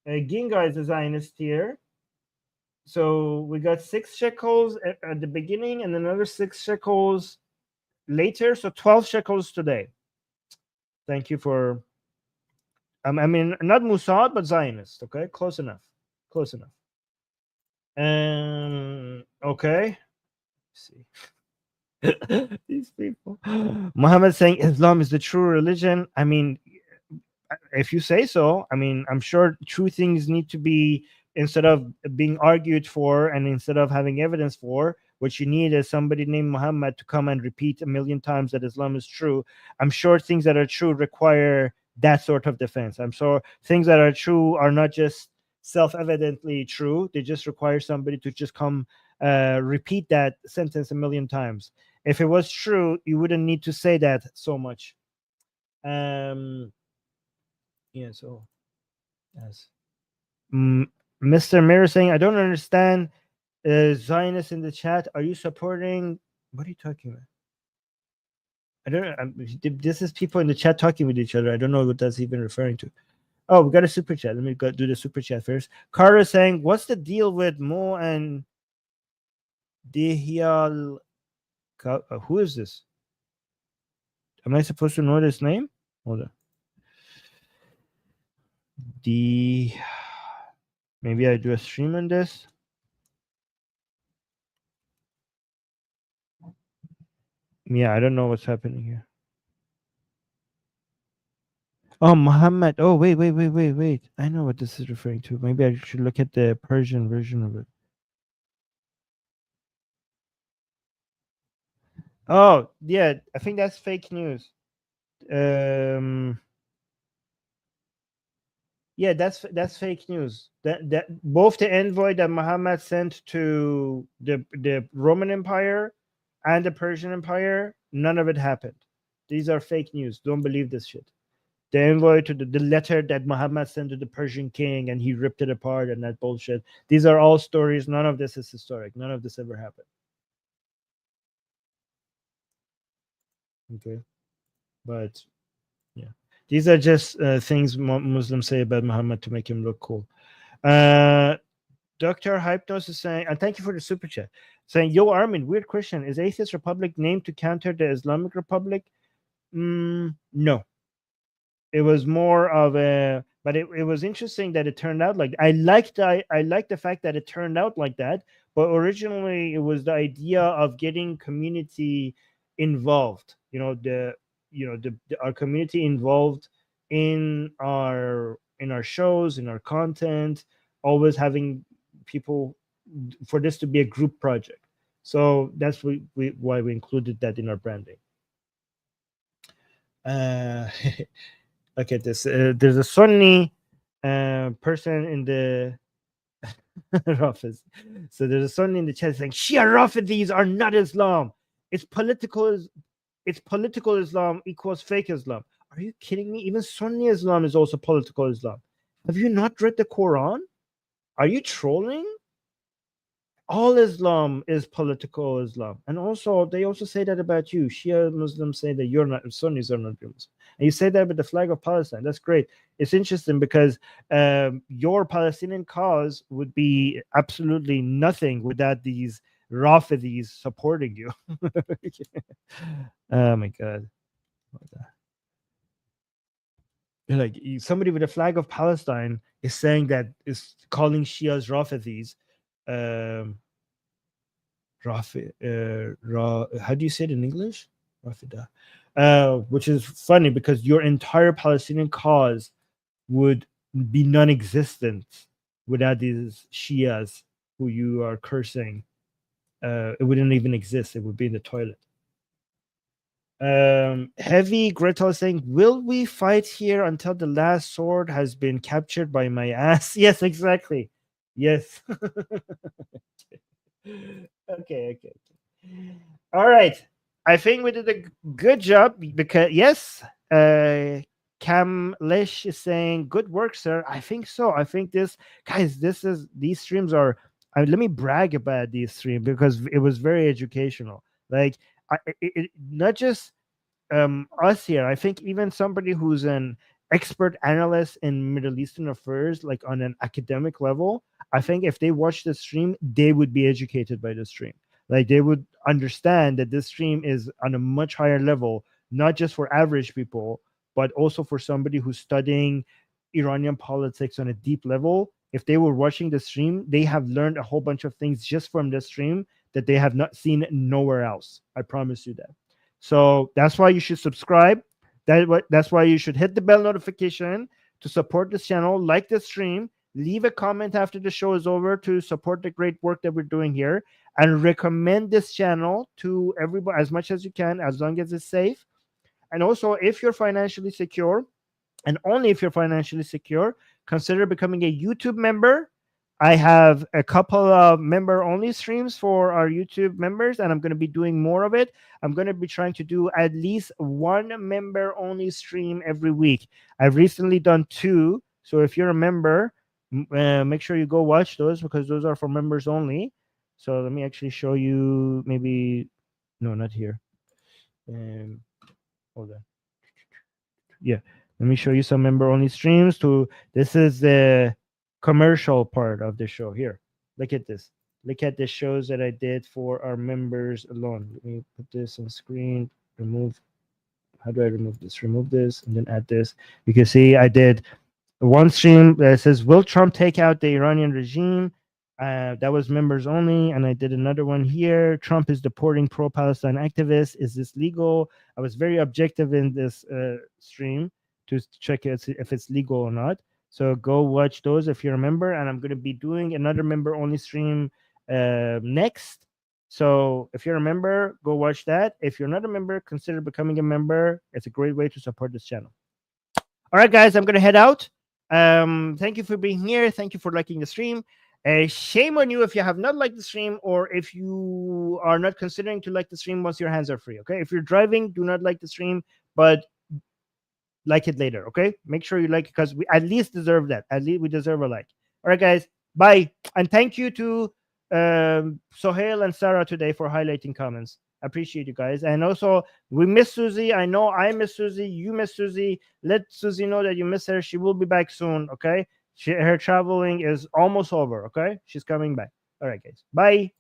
Ginga is a Zionist here. So we got 6 shekels at the beginning and another 6 shekels later. So 12 shekels today. Thank you for, I mean, not Mossad, but Zionist. Okay, close enough. Close enough. Okay. Let's see. These people. Muhammad saying Islam is the true religion. I mean, if you say so, I mean, I'm sure true things need to be, instead of being argued for and instead of having evidence for, what you need is somebody named Muhammad to come and repeat 1,000,000 times that Islam is true. I'm sure things that are true require that sort of defense. I'm sure things that are true are not just self-evidently true. They just require somebody to just come repeat that sentence 1,000,000 times. If it was true, you wouldn't need to say that so much. Yeah, so yes. Mr. Mirror saying, I don't understand Zionists in the chat. Are you supporting? What are you talking about? I don't. This is people in the chat talking with each other. I don't know what that's even referring to. Oh, we got a super chat. Let me go do the super chat first. Carter saying, what's the deal with Mo and Dehial? Who is this? Am I supposed to know this name? Hold on. Maybe I do a stream on this. Yeah, I don't know what's happening here. Oh, Muhammad. Oh, wait. I know what this is referring to. Maybe I should look at the Persian version of it. Oh, yeah. I think that's fake news. Yeah, that's fake news. That both the envoy that Muhammad sent to the Roman Empire and the Persian Empire, none of it happened. These are fake news. Don't believe this shit. The envoy to the letter that Muhammad sent to the Persian king and he ripped it apart and that bullshit. These are all stories. None of this is historic. None of this ever happened. Okay, but yeah. These are just things Muslims say about Muhammad to make him look cool. Dr. Hypnos is saying, and thank you for the super chat, saying, yo, Armin, weird question. Is Atheist Republic named to counter the Islamic Republic? No. It was more of a, but it was interesting that it turned out like, I liked the fact that it turned out like that, but originally it was the idea of getting community involved. Our community involved in our shows, in our content, always having people, for this to be a group project. So that's why we included that in our branding. Look at this. There's a Sunni person in the office. So there's a Sunni in the chat saying Shia Rafidis are not Islam. It's political Islam equals fake Islam. Are you kidding me? Even Sunni Islam is also political Islam. Have you not read the Quran? Are you trolling? All Islam is political Islam. And also, they also say that about you. Shia Muslims say that you're not, Sunnis are not Muslims. And you say that with the flag of Palestine. That's great. It's interesting because your Palestinian cause would be absolutely nothing without these Rafidis supporting you. Oh my God. Like somebody with a flag of Palestine is saying that, is calling Shias Rafidis. How do you say it in English? Rafida. Which is funny because your entire Palestinian cause would be non-existent without these Shias who you are cursing. It wouldn't even exist. It would be in the toilet. Heavy Gretel saying, will we fight here until the last sword has been captured by my ass? Yes, exactly. Yes. Okay. All right. I think we did a good job because yes, Kamlesh is saying, good work, sir. I think so. I think this, guys, these streams are, let me brag about these streams because it was very educational. Like, not just us here. I think even somebody who's an expert analyst in Middle Eastern affairs, like on an academic level, I think if they watch the stream, they would be educated by the stream. Like they would understand that this stream is on a much higher level, not just for average people, but also for somebody who's studying Iranian politics on a deep level. If they were watching the stream, they have learned a whole bunch of things just from the stream that they have not seen nowhere else. I promise you that. So that's why you should subscribe. That's why you should hit the bell notification to support this channel, like the stream, leave a comment after the show is over to support the great work that we're doing here, and recommend this channel to everybody as much as you can, as long as it's safe. And also, if you're financially secure, and only if you're financially secure, consider becoming a YouTube member. I have a couple of member-only streams for our YouTube members, and I'm going to be doing more of it. I'm going to be trying to do at least one member-only stream every week. I've recently done 2, so if you're a member, make sure you go watch those because those are for members only. So let me actually show you. Maybe no, not here. Hold on. Yeah, let me show you some member-only streams. This is the commercial part of the show. Here, look at this. Look at the shows that I did for our members alone. Let me put this on screen. Remove. How do I remove this? Remove this and then add this. You can see I did one stream that says, will Trump take out the Iranian regime? That was members only. And I did another one here. Trump is deporting pro-Palestine activists. Is this legal? I was very objective in this stream to check if it's legal or not. So go watch those if you're a member. And I'm going to be doing another member-only stream next. So if you're a member, go watch that. If you're not a member, consider becoming a member. It's a great way to support this channel. All right, guys, I'm going to head out. Thank you for being here. Thank you for liking the stream. Shame on you if you have not liked the stream, or if you are not considering to like the stream once your hands are free. Okay, if you're driving, do not like the stream, but like it later. Okay, make sure you like it because we at least deserve that. At least we deserve a like. All right, guys, bye, and thank you to Sohail and Sarah today for highlighting comments. I appreciate you guys. And also, we miss Susie. I know I miss Susie. You miss Susie. Let Susie know that you miss her. She will be back soon. Okay, her traveling is almost over. Okay, she's coming back. All right, guys, bye.